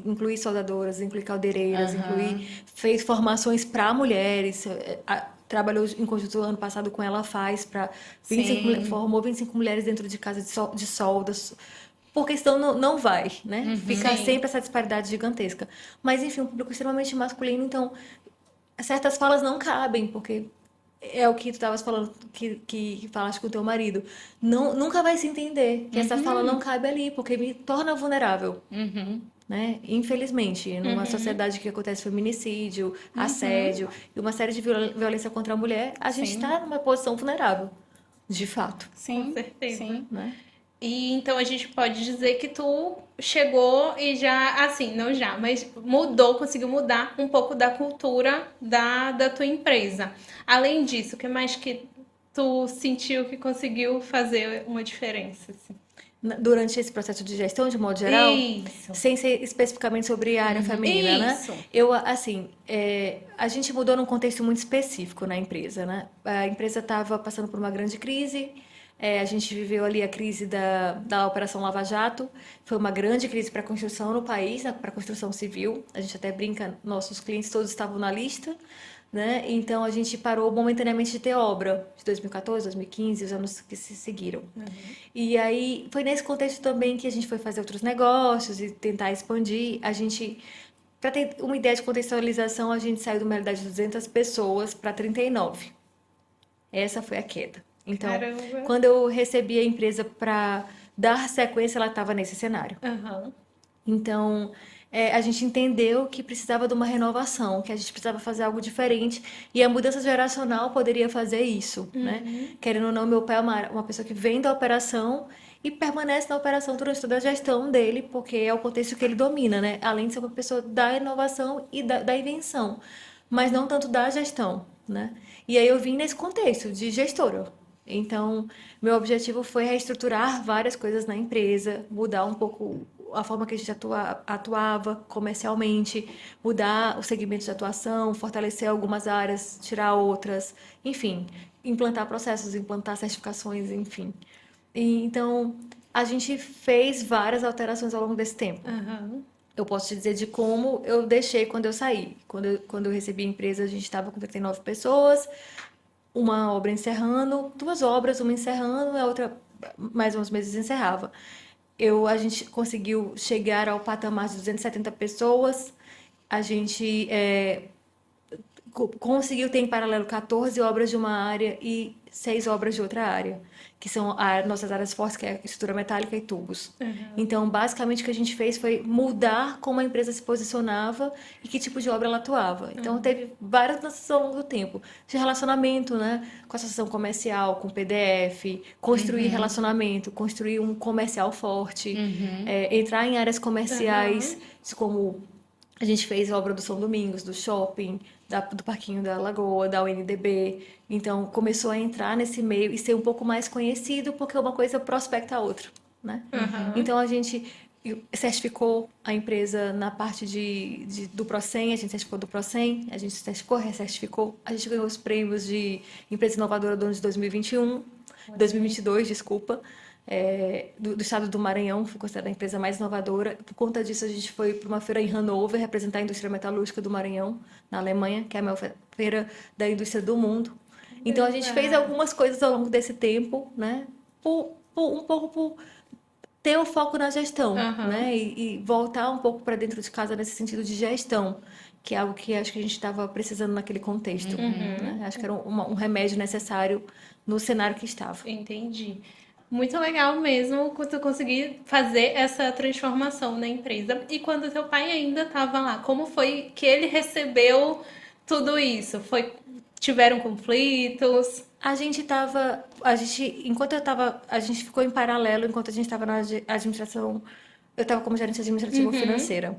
incluir soldadoras, incluir caldeireiras, fez formações para mulheres, trabalhou em conjunto ano passado com ela faz para formou 25 mulheres dentro de casa de soldas. Porque senão não vai, né? Fica sempre essa disparidade gigantesca. Mas, enfim, um público extremamente masculino, então certas falas não cabem, porque é o que tu estavas falando, que falaste com o teu marido. Nunca vai se entender que essa fala não cabe ali, porque me torna vulnerável. Né? Infelizmente, numa sociedade que acontece feminicídio, assédio e uma série de violência contra a mulher, a gente está numa posição vulnerável, de fato. Sim, Com certeza. sim. Né? E então a gente pode dizer que tu chegou e já, assim, não já, mas conseguiu mudar um pouco da cultura da tua empresa. Além disso, o que mais que tu sentiu que conseguiu fazer uma diferença? Assim? Durante esse processo de gestão, de modo geral, Isso. sem ser especificamente sobre a área feminina, Isso. né? A gente mudou num contexto muito específico na empresa, né? A empresa estava passando por uma grande crise, A gente viveu ali a crise da Operação Lava Jato. Foi uma grande crise para a construção no país, para a construção civil. A gente até brinca, nossos clientes todos estavam na lista, né? Então a gente parou momentaneamente de ter obra, de 2014, 2015, os anos que se seguiram. E aí foi nesse contexto também que a gente foi fazer outros negócios e tentar expandir. Para ter uma ideia de contextualização, a gente saiu de uma realidade de 200 pessoas para 39. Essa foi a queda. Então, Caramba. quando eu recebi a empresa para dar sequência, ela estava nesse cenário. Aham. Então, a gente entendeu que precisava de uma renovação, que a gente precisava fazer algo diferente. E a mudança geracional poderia fazer isso, né? Querendo ou não, meu pai é uma pessoa que vem da operação e permanece na operação durante toda a gestão dele, porque é o contexto que ele domina, né? Além de ser uma pessoa da inovação e da invenção, mas não tanto da gestão, né? E aí eu vim nesse contexto de gestora. Então, meu objetivo foi reestruturar várias coisas na empresa, mudar um pouco a forma que a gente atuava comercialmente, mudar os segmentos de atuação, fortalecer algumas áreas, tirar outras, enfim, implantar processos, implantar certificações, enfim. Então, a gente fez várias alterações ao longo desse tempo. Aham. Eu posso te dizer de como eu deixei quando eu saí. Quando eu recebi a empresa, a gente estava com 39 pessoas, uma obra encerrando, duas obras, uma encerrando, a outra mais uns meses encerrava. A gente conseguiu chegar ao patamar de 270 pessoas, a gente conseguiu ter em paralelo 14 obras de uma área e 6 obras de outra área, que são nossas áreas fortes, que é estrutura metálica e tubos. Então, basicamente, o que a gente fez foi mudar como a empresa se posicionava e que tipo de obra ela atuava. Então, teve várias mudanças ao longo do tempo. De relacionamento, né? Com a associação comercial, com o PDF, construir relacionamento, construir um comercial forte, entrar em áreas comerciais, como a gente fez a obra do São Domingos, do shopping, do Parquinho da Lagoa, da UNDB. Então, começou a entrar nesse meio e ser um pouco mais conhecido, porque uma coisa prospecta a outra, né? Então, a gente certificou a empresa na parte do Procem, a gente certificou do Procem, a gente certificou, recertificou, a gente ganhou os prêmios de Empresa Inovadora do ano de 2022, desculpa. Do estado do Maranhão, foi considerada a empresa mais inovadora. Por conta disso, a gente foi para uma feira em Hannover representar a indústria metalúrgica do Maranhão, na Alemanha, que é a maior feira da indústria do mundo. Então, a gente fez algumas coisas ao longo desse tempo, né? Um pouco por ter o foco na gestão, né? E voltar um pouco para dentro de casa nesse sentido de gestão, que é algo que acho que a gente estava precisando naquele contexto, né? Acho que era um remédio necessário no cenário que estava. Entendi. Muito legal mesmo tu conseguir fazer essa transformação na empresa. E quando teu pai ainda estava lá, como foi que ele recebeu tudo isso? Tiveram conflitos? A gente ficou em paralelo, enquanto a gente estava na administração, eu estava como gerente administrativa financeira.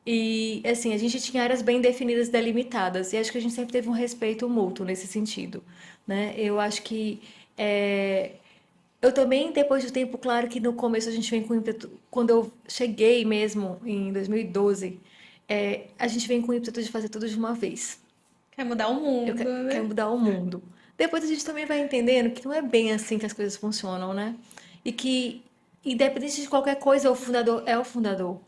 E, assim, a gente tinha áreas bem definidas, delimitadas, e acho que a gente sempre teve um respeito mútuo nesse sentido, né? Eu acho que eu também, depois do tempo, claro que no começo a gente vem com ímpeto. Quando eu cheguei mesmo, em 2012, a gente vem com o ímpeto de fazer tudo de uma vez. Quer mudar o mundo, né? Quer mudar o mundo. Depois a gente também vai entendendo que não é bem assim que as coisas funcionam, né? E que, independente de qualquer coisa, o fundador é o fundador.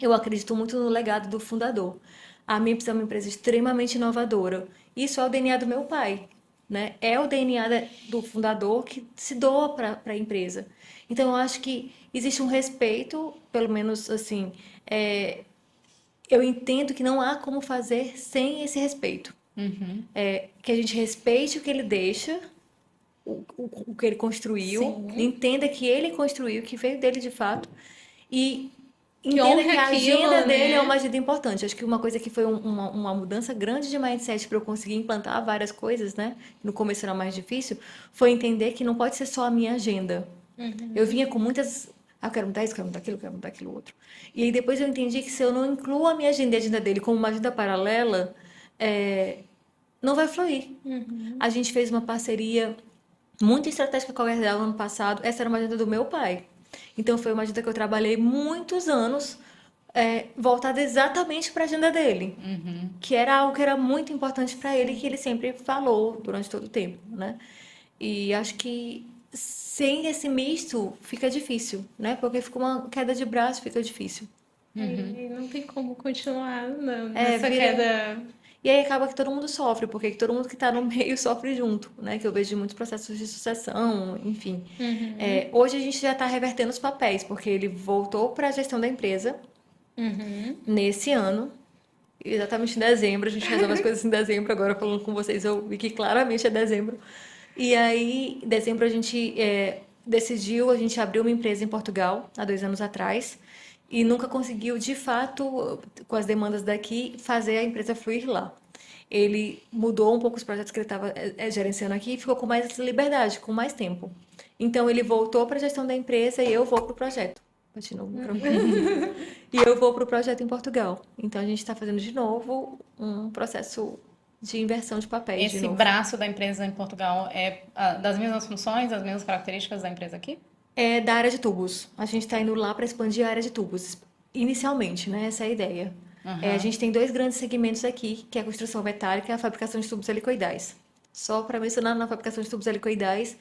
Eu acredito muito no legado do fundador. A MIPS é uma empresa extremamente inovadora. Isso é o DNA do meu pai. Né? É o DNA do fundador que se doa para a empresa. Então, eu acho que existe um respeito, pelo menos assim, eu entendo que não há como fazer sem esse respeito. Que a gente respeite o que ele deixa, o que ele construiu, entenda que ele construiu, que veio dele de fato, e entenda que a agenda dele é uma agenda importante. Acho que uma coisa que foi uma mudança grande de mindset para eu conseguir implantar várias coisas, né? No começo era mais difícil, foi entender que não pode ser só a minha agenda. Eu vinha com muitas... eu quero mudar isso, quero mudar aquilo, quero mudar aquilo outro. E aí depois eu entendi que se eu não incluo a minha agenda e a agenda dele como uma agenda paralela, não vai fluir. A gente fez uma parceria muito estratégica com a Gerdau no ano passado. Essa era uma agenda do meu pai. Então, foi uma agenda que eu trabalhei muitos anos, voltada exatamente para a agenda dele. Que era algo que era muito importante para ele, que ele sempre falou durante todo o tempo, né? E acho que sem esse misto fica difícil, né? Porque fica uma queda de braço, fica difícil. E não tem como continuar É, nessa vira. queda. E aí acaba que todo mundo sofre, porque todo mundo que está no meio sofre junto, né? Que eu vejo de muitos processos de sucessão, enfim. Hoje a gente já está revertendo os papéis, porque ele voltou para a gestão da empresa nesse ano. Exatamente em dezembro, a gente resolve as coisas em dezembro. Agora falando com vocês, eu vi que claramente é dezembro. E aí, em dezembro, a gente decidiu, a gente abriu uma empresa em Portugal, há 2 anos atrás, e nunca conseguiu, de fato, com as demandas daqui, fazer a empresa fluir lá. Ele mudou um pouco os projetos que ele estava gerenciando aqui e ficou com mais liberdade, com mais tempo. Então, ele voltou para a gestão da empresa e eu vou para o projeto. Continua o microfone. E eu vou para o projeto em Portugal. Então, a gente está fazendo de novo um processo de inversão de papéis de Esse novo. braço da empresa em Portugal é das mesmas funções, das mesmas características da empresa aqui? É da área de tubos. A gente está indo lá para expandir a área de tubos. Inicialmente, né? Essa é a ideia. A gente tem 2 grandes segmentos aqui, que é a construção metálica e a fabricação de tubos helicoidais. Só para mencionar, na fabricação de tubos helicoidais,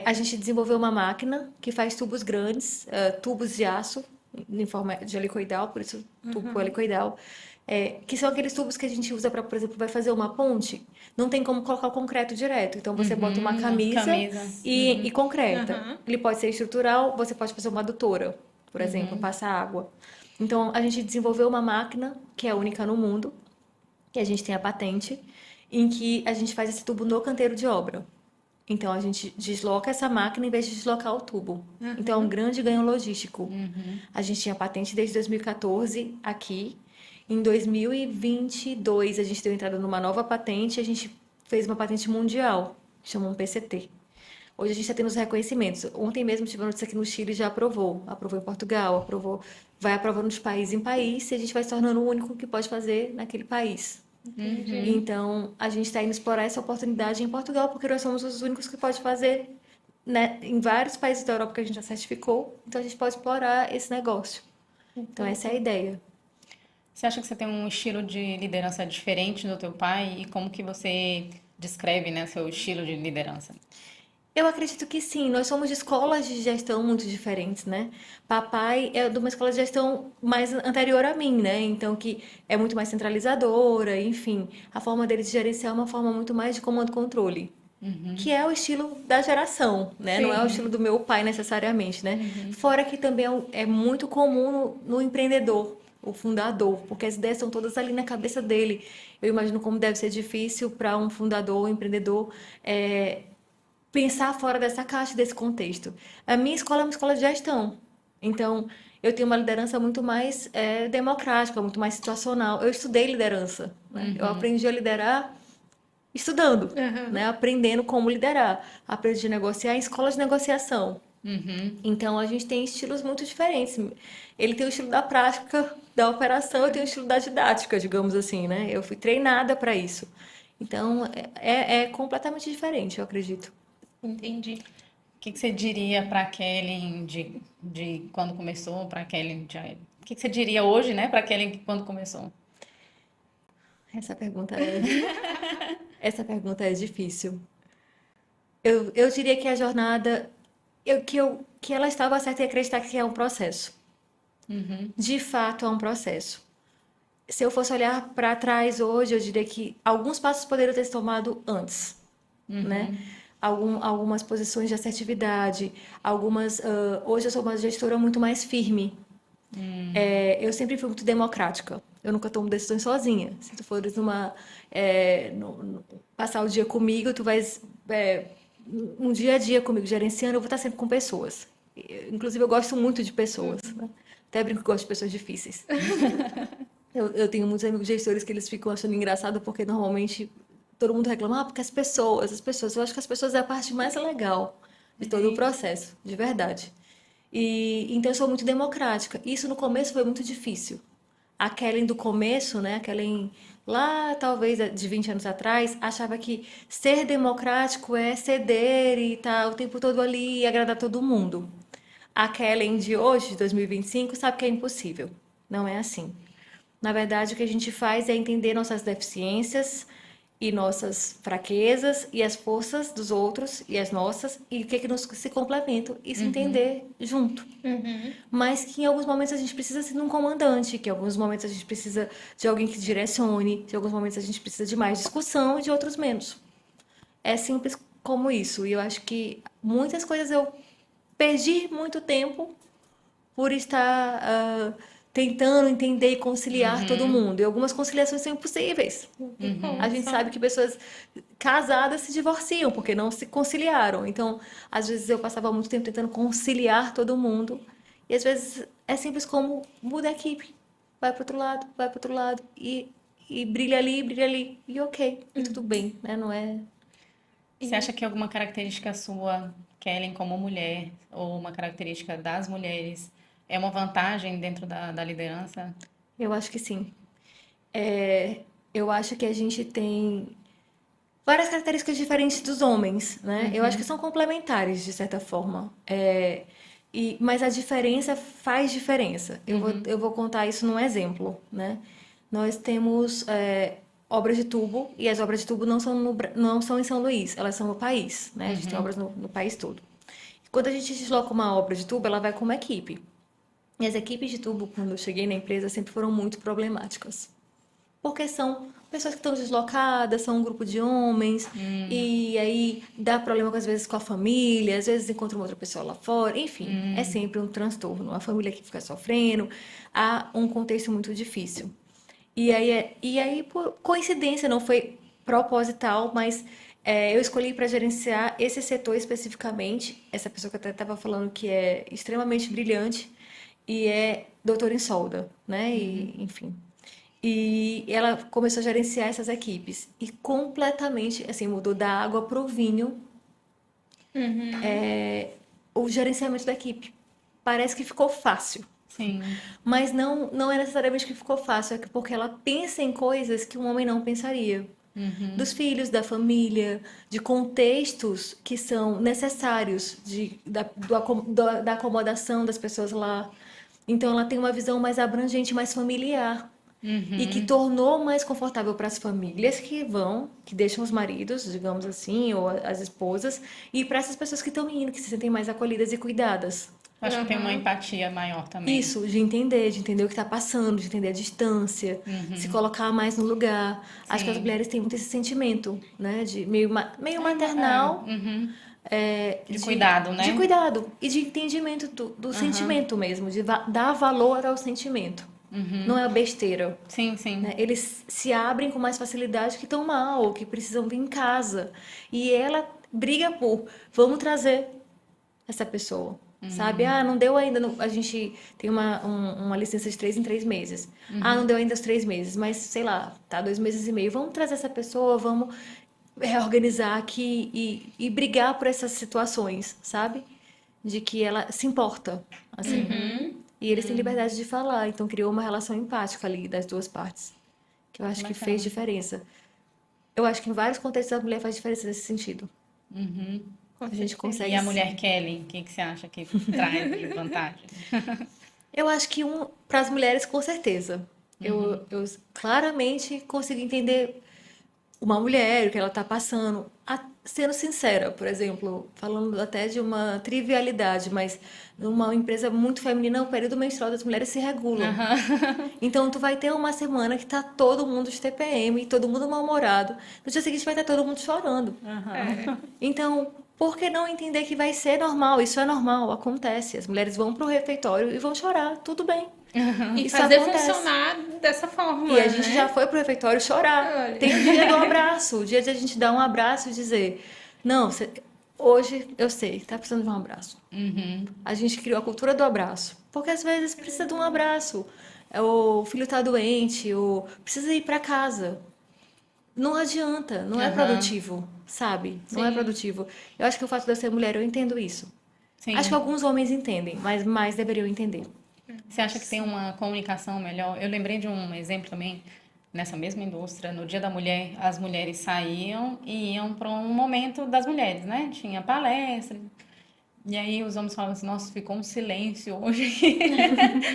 a gente desenvolveu uma máquina que faz tubos grandes, tubos de aço, em forma de helicoidal, por isso tubo helicoidal, que são aqueles tubos que a gente usa para, por exemplo, vai fazer uma ponte, não tem como colocar o concreto direto. Então você bota uma camisa e concreta. Ele pode ser estrutural, você pode fazer uma adutora, por exemplo, passar água. Então a gente desenvolveu uma máquina que é única no mundo, que a gente tem a patente, em que a gente faz esse tubo no canteiro de obra. Então a gente desloca essa máquina em vez de deslocar o tubo. Então é um grande ganho logístico. A gente tinha patente desde 2014 aqui. Em 2022 a gente deu entrada numa nova patente, a gente fez uma patente mundial, que chama um PCT. Hoje a gente está tendo os reconhecimentos. Ontem mesmo tive uma notícia aqui no Chile, já aprovou. Aprovou em Portugal, aprovou, vai aprovando de país em país e a gente vai se tornando o único que pode fazer naquele país. Então, a gente está indo explorar essa oportunidade em Portugal, porque nós somos os únicos que pode fazer, né, em vários países da Europa que a gente já certificou. Então, a gente pode explorar esse negócio. Então, essa é a ideia. Você acha que você tem um estilo de liderança diferente do teu pai? E como que você descreve, né, seu estilo de liderança? Eu acredito que sim, nós somos de escolas de gestão muito diferentes, né? Papai é de uma escola de gestão mais anterior a mim, né? Então, que é muito mais centralizadora, enfim. A forma dele de gerenciar é uma forma muito mais de comando e controle. Que é o estilo da geração, né? Não é o estilo do meu pai necessariamente, né? Fora que também é muito comum no empreendedor, o fundador, porque as ideias estão todas ali na cabeça dele. Eu imagino como deve ser difícil para um fundador, um empreendedor, pensar fora dessa caixa, desse contexto. A minha escola é uma escola de gestão. Então, eu tenho uma liderança muito mais democrática, muito mais situacional. Eu estudei liderança, né? Eu aprendi a liderar estudando, né? Aprendendo como liderar. Aprendi a negociar em escola de negociação. Então, a gente tem estilos muito diferentes. Ele tem o estilo da prática, da operação, eu tenho o estilo da didática, digamos assim, né? Eu fui treinada para isso. Então, é completamente diferente, eu acredito. Entendi. O que você diria para a Kelly de quando começou, para a Kelly o que você diria hoje, né, para a Kelly quando começou? Essa pergunta é difícil. Eu diria que a jornada, que ela estava certa em acreditar que é um processo. De fato, é um processo. Se eu fosse olhar para trás hoje, eu diria que alguns passos poderiam ter sido tomados antes, né? Algumas posições de assertividade, hoje eu sou uma gestora muito mais firme. Eu sempre fui muito democrática. Eu nunca tomo decisões sozinha. Se tu fores passar o dia comigo, tu vais um dia a dia comigo gerenciando, eu vou estar sempre com pessoas. Inclusive, eu gosto muito de pessoas, né? Até brinco que gosto de pessoas difíceis. Eu tenho muitos amigos gestores que eles ficam achando engraçado porque normalmente todo mundo reclama, porque as pessoas. Eu acho que as pessoas é a parte mais legal de todo o processo, de verdade. Então eu sou muito democrática. Isso no começo foi muito difícil. A Kellen do começo, né? A Kellen lá, talvez de 20 anos atrás, achava que ser democrático é ceder e estar o tempo todo ali e agradar todo mundo. A Kellen de hoje, de 2025, sabe que é impossível. Não é assim. Na verdade, o que a gente faz é entender nossas deficiências e nossas fraquezas e as forças dos outros e as nossas e o que que nos se complementam e se entender junto. Mas que em alguns momentos a gente precisa ser de um comandante, que em alguns momentos a gente precisa de alguém que direcione, que em alguns momentos a gente precisa de mais discussão e de outros menos. É simples como isso. E eu acho que muitas coisas eu perdi muito tempo por estar tentando entender e conciliar todo mundo. E algumas conciliações são impossíveis. A gente sabe que pessoas casadas se divorciam porque não se conciliaram. Então, às vezes eu passava muito tempo tentando conciliar todo mundo. E às vezes é simples como muda a equipe. Vai para outro lado, vai para outro lado. E brilha ali, brilha ali. E ok, e tudo bem, né? Não é. Você acha que alguma característica sua, Kellen, como mulher, ou uma característica das mulheres, é uma vantagem dentro da liderança? Eu acho que sim. Eu acho que a gente tem várias características diferentes dos homens, né? Eu acho que são complementares, de certa forma. Mas a diferença faz diferença. Eu vou contar isso num exemplo, né? Nós temos obras de tubo, e as obras de tubo não são, não são em São Luís, elas são no país, né? A gente tem obras no país todo. Quando a gente desloca uma obra de tubo, ela vai com uma equipe. E as equipes de tubo, quando eu cheguei na empresa, sempre foram muito problemáticas. Porque são pessoas que estão deslocadas, são um grupo de homens, e aí dá problema às vezes com a família, às vezes encontra uma outra pessoa lá fora, enfim, é sempre um transtorno. A família que fica sofrendo, há um contexto muito difícil. E aí por coincidência, não foi proposital, mas eu escolhi para gerenciar esse setor especificamente, essa pessoa que eu até estava falando que é extremamente brilhante e é doutora em solda, né? E, enfim. E ela começou a gerenciar essas equipes. E completamente, assim, mudou da água para o vinho o gerenciamento da equipe. Parece que ficou fácil. Sim. Mas não é necessariamente que ficou fácil, é porque ela pensa em coisas que um homem não pensaria. Dos filhos, da família, de contextos que são necessários da acomodação das pessoas lá. Então, ela tem uma visão mais abrangente, mais familiar. E que tornou mais confortável para as famílias que deixam os maridos, digamos assim, ou as esposas, e para essas pessoas que estão indo, que se sentem mais acolhidas e cuidadas. Acho que tem uma empatia maior também. Isso, de entender o que está passando, de entender a distância, se colocar mais no lugar. Acho que as mulheres têm muito esse sentimento, né? De meio maternal. De cuidado, né? De cuidado e de entendimento do sentimento mesmo, de dar valor ao sentimento. Não é besteira. Sim, sim. Né? Eles se abrem com mais facilidade que estão mal, que precisam vir em casa. E ela briga vamos trazer essa pessoa. Sabe? Não deu ainda. A gente tem uma licença de 3 em 3 meses. Não deu ainda os 3 meses, mas sei lá, tá 2 meses e meio. Vamos trazer essa pessoa, vamos reorganizar aqui e brigar por essas situações, sabe? De que ela se importa, assim. E eles têm liberdade de falar, então criou uma relação empática ali das duas partes, que eu acho que fez diferença. Eu acho que em vários contextos a mulher faz diferença nesse sentido. A gente consegue. E a mulher Kelly, o que você acha que traz de vantagem? Eu acho que para as mulheres, com certeza. Eu claramente consigo entender uma mulher, o que ela está passando. Sendo sincera, por exemplo, falando até de uma trivialidade, mas numa empresa muito feminina, o período menstrual das mulheres se regula. Então, tu vai ter uma semana que tá todo mundo de TPM, todo mundo mal-humorado. No dia seguinte vai estar todo mundo chorando. Então, por que não entender que vai ser normal? Isso é normal, acontece. As mulheres vão pro refeitório e vão chorar, tudo bem. E Isso fazer acontece. funcionar dessa forma, E a gente né? já foi pro refeitório chorar. Olha. Tem o dia do abraço, o dia de a gente dar um abraço e dizer: não, hoje eu sei, tá precisando de um abraço. A gente criou a cultura do abraço. Porque às vezes precisa de um abraço. O filho tá doente, ou precisa ir para casa. Não adianta, não é produtivo, sabe? Não é produtivo. Eu acho que o fato de eu ser mulher, eu entendo isso. Sim. Acho que alguns homens entendem, mas mais deveriam entender. Você acha que tem uma comunicação melhor? Eu lembrei de um exemplo também, nessa mesma indústria, no Dia da Mulher, as mulheres saíam e iam para um momento das mulheres, né? Tinha palestra, E aí os homens falam assim, nossa, ficou um silêncio hoje,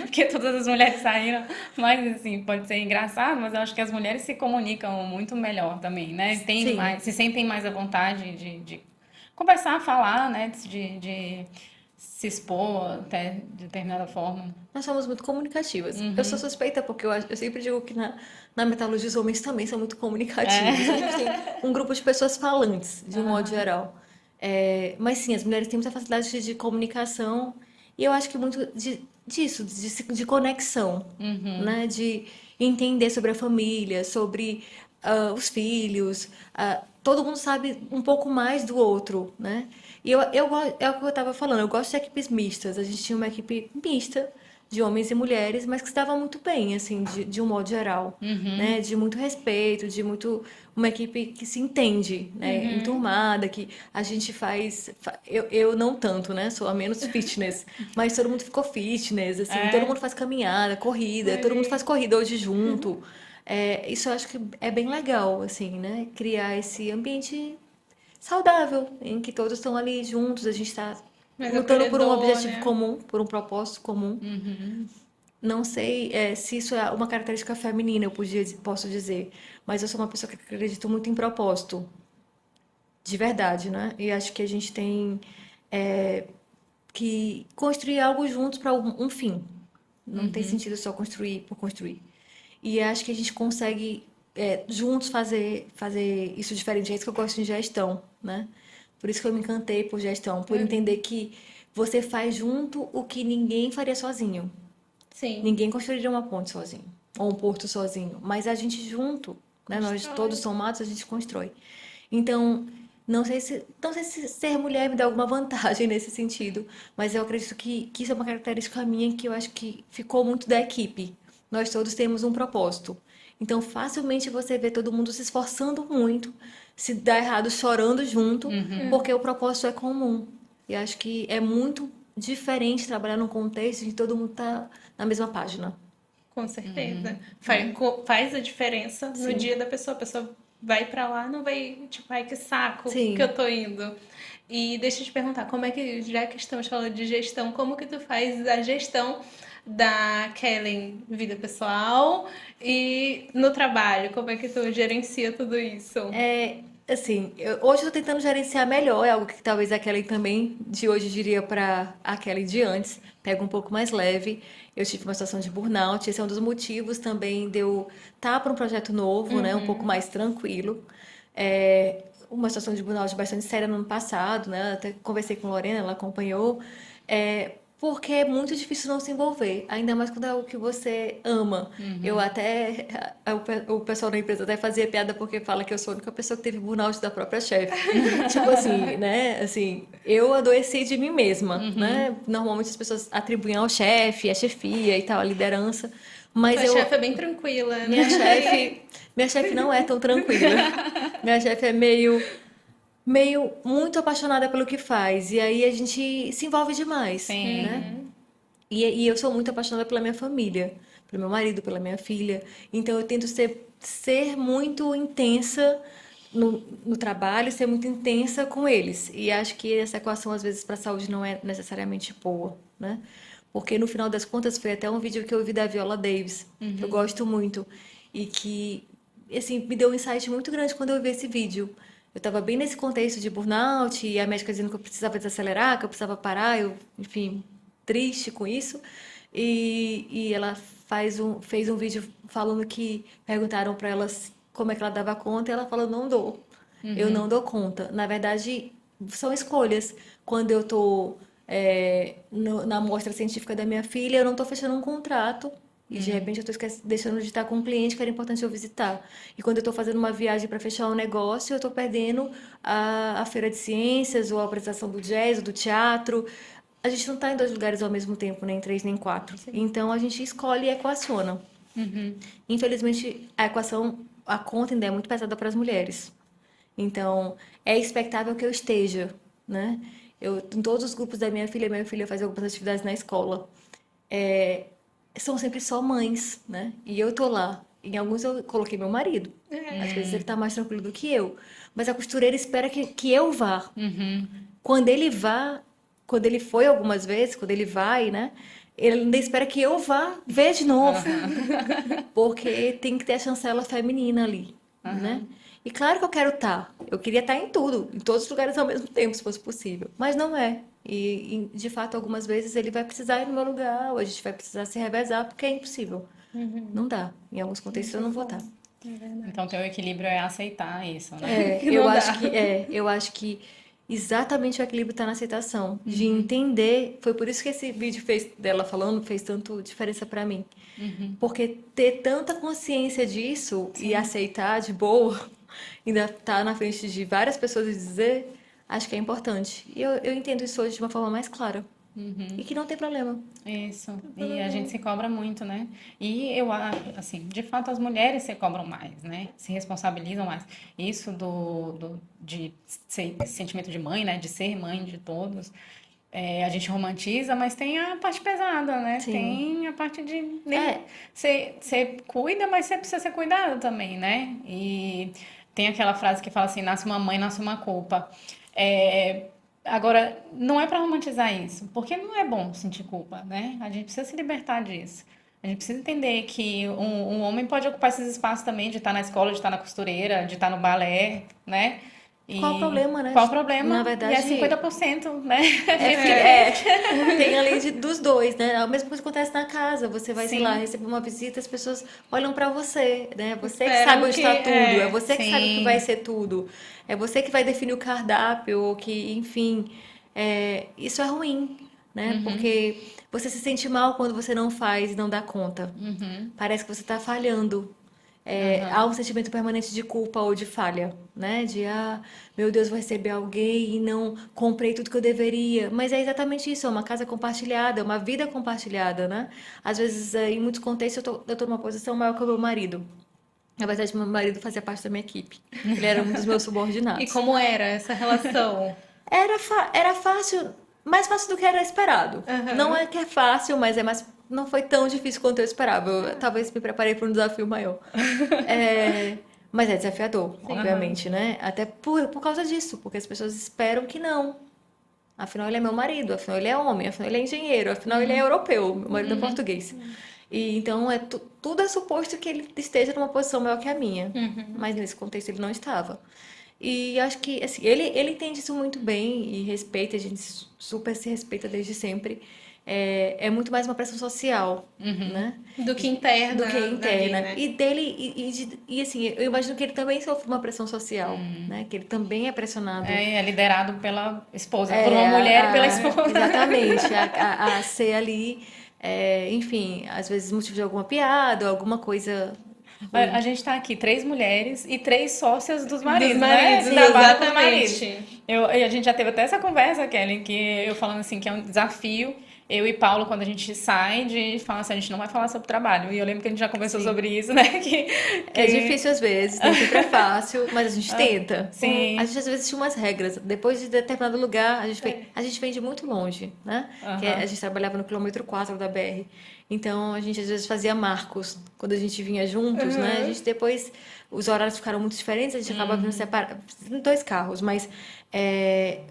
porque todas as mulheres saíram. Mas assim, pode ser engraçado, mas eu acho que as mulheres se comunicam muito melhor também, né? Tem Sim. mais, se sentem mais à vontade de conversar, falar, né? De se expor até de determinada forma. Nós somos muito comunicativas. Eu sou suspeita porque eu sempre digo que na metalurgia os homens também são muito comunicativos. A gente tem um grupo de pessoas falantes, de um modo geral. Mas sim, as mulheres têm muita facilidade de comunicação e eu acho que muito disso, de conexão, né? De entender sobre a família, sobre os filhos. Todo mundo sabe um pouco mais do outro, né? E é o que eu estava falando, eu gosto de equipes mistas. A gente tinha uma equipe mista de homens e mulheres, mas que se dava muito bem, assim, de um modo geral, né? De muito respeito, uma equipe que se entende, né? Enturmada, que a gente eu não tanto, né? Sou a menos fitness, mas todo mundo ficou fitness, assim, todo mundo faz caminhada, corrida, todo mundo faz corrida hoje junto. Isso eu acho que é bem legal, assim, né? Criar esse ambiente saudável, em que todos estão ali juntos, a gente está Mais lutando por um acolhedor, objetivo né? comum, por um propósito comum. Não sei, se isso é uma característica feminina, posso dizer, mas eu sou uma pessoa que acredito muito em propósito, de verdade, né? E acho que a gente tem que construir algo juntos para um fim. Não tem sentido só construir por construir. E acho que a gente consegue juntos fazer isso diferente. É isso que eu gosto de gestão, né? Por isso que eu me encantei por gestão, por entender que você faz junto o que ninguém faria sozinho. Sim. Ninguém construiria uma ponte sozinho, ou um porto sozinho, mas a gente junto, né? Nós Constrói. todos somados, a gente constrói. Então, não sei se ser mulher me dá alguma vantagem nesse sentido, mas eu acredito que isso é uma característica minha que eu acho que ficou muito da equipe. Nós todos temos um propósito. Então, facilmente você vê todo mundo se esforçando muito, se dá errado chorando junto, porque o propósito é comum. E acho que é muito diferente trabalhar num contexto em que todo mundo tá na mesma página. Com certeza. Faz a diferença no Sim. dia da pessoa. A pessoa vai pra lá, não vai, tipo, ai, que saco Sim. que eu tô indo. E deixa eu te perguntar, como é que, já que estamos falando de gestão, como que tu faz a gestão da Kellen vida pessoal e no trabalho? Como é que tu gerencia tudo isso? Assim, hoje eu tô tentando gerenciar melhor, é algo que talvez a Kelly também de hoje diria para a Kelly de antes, pega um pouco mais leve. Eu tive uma situação de burnout, esse é um dos motivos também de eu estar para um projeto novo, né, um pouco mais tranquilo. Uma situação de burnout bastante séria no ano passado, né, até conversei com a Lorena, ela acompanhou. Porque é muito difícil não se envolver, ainda mais quando é algo que você ama. Eu até. O pessoal da empresa até fazia piada porque fala que eu sou a única pessoa que teve burnout da própria chefe. Tipo assim, né? Assim, eu adoeci de mim mesma, né? Normalmente as pessoas atribuem ao chefe, à chefia e tal, à liderança. Mas Tua chefe é bem tranquila, né? Minha chefe não é tão tranquila. Minha chefe é meio muito apaixonada pelo que faz. E aí a gente se envolve demais, Sim. né? E eu sou muito apaixonada pela minha família, pelo meu marido, pela minha filha. Então eu tento ser muito intensa no trabalho, ser muito intensa com eles. E acho que essa equação, às vezes, para a saúde não é necessariamente boa, né? Porque no final das contas foi até um vídeo que eu vi da Viola Davis, que eu gosto muito. E que, assim, me deu um insight muito grande quando eu vi esse vídeo. Eu estava bem nesse contexto de burnout e a médica dizendo que eu precisava desacelerar, que eu precisava parar, enfim, triste com isso. E ela fez um vídeo falando que perguntaram para ela como é que ela dava conta e ela falou, não dou. Eu não dou conta. Na verdade, são escolhas. Quando eu estou na amostra científica da minha filha, eu não estou fechando um contrato. E de repente eu estou deixando de estar com um cliente que era importante eu visitar. E quando eu estou fazendo uma viagem para fechar um negócio, eu estou perdendo a feira de ciências, ou a apresentação do jazz, ou do teatro. A gente não está em dois lugares ao mesmo tempo, nem três, nem quatro. Então a gente escolhe e equaciona. Infelizmente, a conta ainda é muito pesada para as mulheres. Então, é expectável que eu esteja, né? Em todos os grupos da minha filha faz algumas atividades na escola. São sempre só mães, né? E eu tô lá. Em alguns eu coloquei meu marido. Às vezes ele tá mais tranquilo do que eu. Mas a costureira espera que eu vá. Quando ele vá, quando ele foi algumas vezes, quando ele vai, né? Ele ainda espera que eu vá ver de novo. Porque tem que ter a chancela feminina ali, né? E claro que eu quero estar. Eu queria estar em tudo, em todos os lugares ao mesmo tempo, se fosse possível. Mas não é. De fato, algumas vezes ele vai precisar ir no meu lugar, ou a gente vai precisar se revezar, porque é impossível. Não dá. Em alguns contextos eu não vou estar. Então, ter o equilíbrio é aceitar isso, né? Que não dá. Eu acho que exatamente o equilíbrio está na aceitação, de entender. Foi por isso que esse vídeo dela falando fez tanto diferença para mim. Porque ter tanta consciência disso e aceitar de boa, ainda estar na frente de várias pessoas e dizer, acho que é importante. E eu entendo isso hoje de uma forma mais clara. E que não tem problema. Isso. E a gente se cobra muito, né? E eu acho, assim, de fato as mulheres se cobram mais, né? Se responsabilizam mais. Isso de ser sentimento de mãe, né? De ser mãe de todos. A gente romantiza, mas tem a parte pesada, né? Sim. Tem a parte de... Você cuida, mas você precisa ser cuidado também, né? E tem aquela frase que fala assim, nasce uma mãe, nasce uma culpa. Agora, não é para romantizar isso, porque não é bom sentir culpa, né? A gente precisa se libertar disso. A gente precisa entender que um homem pode ocupar esses espaços também, de estar na escola, de estar na costureira, de estar no balé, né? E Qual o problema, né? qual o problema? Na verdade, E é 50%, né? tem a lei dos dois, né? A mesma coisa que acontece na casa. Você vai, sei Sim. lá, receber uma visita, as pessoas olham pra você, né? Você que Esperam sabe onde que- está tudo, é você que sabe o sim. que vai ser tudo. É você que vai definir o cardápio, ou que, enfim, isso é ruim, né? Porque você se sente mal quando você não faz e não dá conta. Parece que você tá falhando. Há um sentimento permanente de culpa ou de falha, né? De, meu Deus, vou receber alguém e não comprei tudo que eu deveria. Mas é exatamente isso, é uma casa compartilhada, é uma vida compartilhada, né? Às vezes, em muitos contextos, eu tô numa posição maior que o meu marido. Na verdade, meu marido fazia parte da minha equipe. Ele era um dos meus subordinados. E como era essa relação? Era fácil, mais fácil do que era esperado. Não é que é fácil, mas não foi tão difícil quanto eu esperava. Eu talvez me preparei para um desafio maior. Mas é desafiador, obviamente, né? Até por causa disso, porque as pessoas esperam que não. Afinal, ele é meu marido, afinal, ele é homem, afinal, ele é engenheiro, afinal, ele é europeu, meu marido é português. E então, tudo é suposto que ele esteja numa posição maior que a minha. Mas nesse contexto ele não estava. E acho que, assim, ele entende isso muito bem e respeita, a gente super se respeita desde sempre. É muito mais uma pressão social, né? Do que interna. Do que interna. ali, né? E dele, e assim, eu imagino que ele também sofre uma pressão social, né? Que ele também é pressionado. É liderado pela esposa, por uma mulher e pela esposa. Exatamente, a ser ali, enfim, às vezes motivo de alguma piada, alguma coisa. A gente tá aqui, 3 mulheres e 3 sócias dos maridos, Dos maridos, né? Trabalham com exatamente. E a gente já teve até essa conversa, Kelly, que eu falando assim, que é um desafio. Eu e Paulo, quando a gente sai, de falar assim, a gente não vai falar sobre trabalho. E eu lembro que a gente já conversou sobre isso, né? É difícil às vezes, nem sempre é fácil, mas a gente tenta. sim. A gente às vezes tinha umas regras. Depois de determinado lugar, a gente vem de muito longe, né? Que a gente trabalhava no quilômetro 4 da BR. Então, a gente às vezes fazia marcos quando a gente vinha juntos, né? A gente depois, os horários ficaram muito diferentes, a gente acaba vindo separado, em 2 carros, mas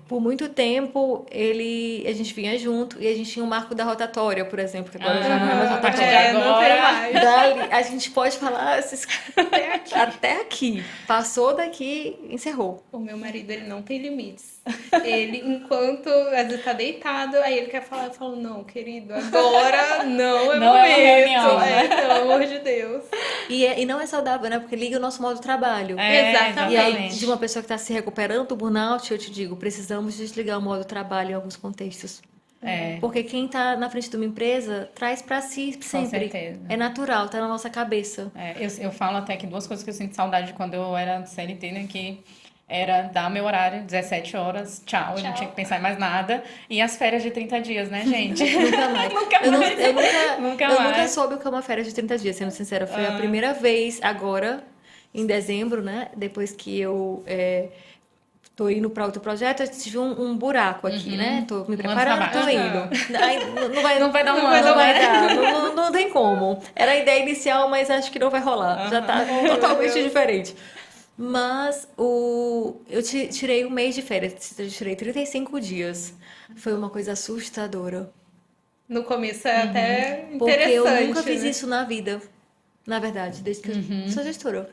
por muito tempo a gente vinha junto e a gente tinha um marco da rotatória, por exemplo, que agora já não é mais a partir de rotatória. Não tem mais. Dali, a gente pode falar até aqui. Passou daqui, encerrou. O meu marido, ele não tem limites. Ele, enquanto às vezes tá deitado, aí ele quer falar, eu falo, não, querido, agora não é Não é uma momento. reunião, né? Pelo amor de Deus. E não é saudável, né? Porque liga o nosso modo de trabalho. Exatamente. E aí, de uma pessoa que está se recuperando do burnout, eu te digo, precisamos desligar o modo trabalho em alguns contextos. Porque quem está na frente de uma empresa traz para si sempre. certeza. É natural, tá na nossa cabeça. Eu falo até que 2 coisas que eu sinto saudade de quando eu era CLT, né? Que era dar meu horário, 17 horas, tchau, eu não tinha que pensar em mais nada. E as férias de 30 dias, né, gente? Nunca mais. Nunca Eu mais. Nunca nunca mais. soube o que é uma férias de 30 dias, sendo sincera. Foi a primeira vez agora, em dezembro, né? Depois que eu tô indo para outro projeto, eu tive um buraco aqui, né? Tô me preparando, tô indo. Aí, Não vai dar um não ano, vai né? dar, não tem como. Era a ideia inicial, mas acho que não vai rolar. Já tá totalmente diferente. Mas eu tirei um mês de férias, eu tirei 35 dias. Foi uma coisa assustadora. No começo é até Porque eu nunca interessante, fiz né? isso na vida, na verdade, desde que eu sou gestora.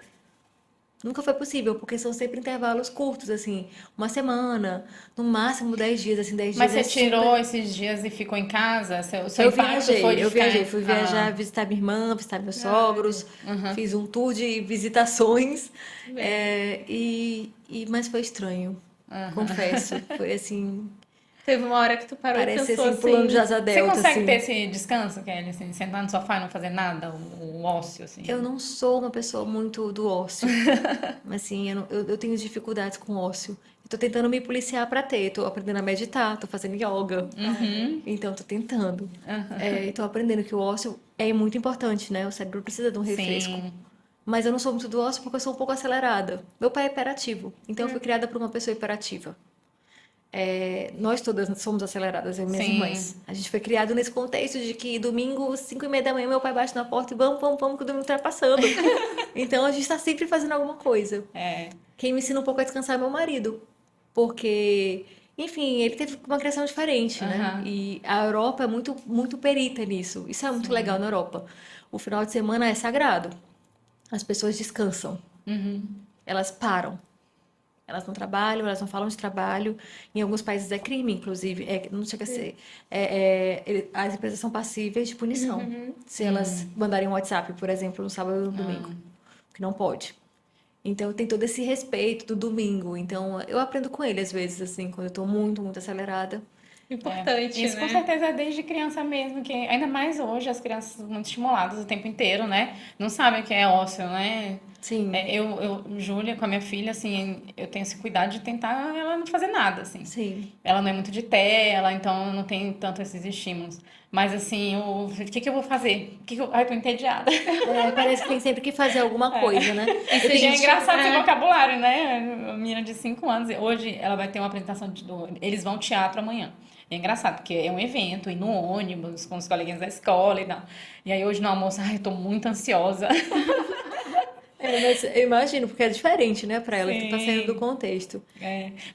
Nunca foi possível, porque são sempre intervalos curtos, assim, uma semana, no máximo 10 dias, assim, 10 Mas dias você é tirou super. esses dias e ficou em casa? O seu Eu impacto foi viajei, de eu ficar viajei, em... fui viajar, Ah, visitar minha irmã, visitar meus Ai, sogros, fiz um tour de visitações, bem. mas foi estranho, confesso. Foi assim, Teve uma hora que tu parou e parece pensou assim, pulando de assim, asa você delta, consegue ter assim. esse descanso, Kelly, assim, sentar no sofá e não fazer nada, o ócio, Eu assim? não sou uma pessoa muito do ócio. Assim, eu tenho dificuldades com ócio. Eu tô tentando me policiar pra ter. Tô aprendendo a meditar, tô fazendo yoga. Então, tô tentando. E tô aprendendo que o ócio é muito importante, né? O cérebro precisa de um refresco. Sim, Mas eu não sou muito do ócio porque eu sou um pouco acelerada. Meu pai é hiperativo. Então, eu fui criada por uma pessoa hiperativa. Nós todas somos aceleradas, eu e minhas sim, irmãs. A gente foi criado nesse contexto de que domingo, 5:30 da manhã, meu pai bate na porta e vamos, que o domingo tá passando. Então a gente tá sempre fazendo alguma coisa. é, Quem me ensina um pouco a descansar é meu marido. Porque, enfim, ele teve uma criação diferente, né? aham, E a Europa é muito, muito perita nisso. Isso é muito legal sim, na Europa. O final de semana é sagrado. As pessoas descansam. Elas param. Elas não trabalham, elas não falam de trabalho. Em alguns países é crime, inclusive. Não chega a ser. As empresas são passíveis de punição. Se elas mandarem um WhatsApp, por exemplo, no sábado ou no domingo. Que não pode. Então tem todo esse respeito do domingo. Então eu aprendo com ele às vezes, assim, quando eu tô muito, muito acelerada. importante, Isso com né? certeza é desde criança mesmo, que ainda mais hoje as crianças muito estimuladas o tempo inteiro, né? Não sabem o que é ócio, né? Sim, Júlia, com a minha filha, assim, eu tenho esse cuidado de tentar ela não fazer nada, assim. sim. Ela não é muito de tela, então não tem tanto esses estímulos. Mas assim, o que que eu vou fazer? Ai, tô entediada. Parece que tem sempre que fazer alguma coisa, né? E Eu se a E é tenho. gente. engraçado esse vocabulário, né? A menina de 5 anos, hoje ela vai ter uma apresentação eles vão ao teatro amanhã. E é engraçado, porque é um evento, ir no ônibus, com os coleguinhas da escola e tal. E aí hoje no almoço, ai, eu tô muito ansiosa. Mas eu imagino, porque é diferente, né, pra ela, então tá saindo do Sim. contexto.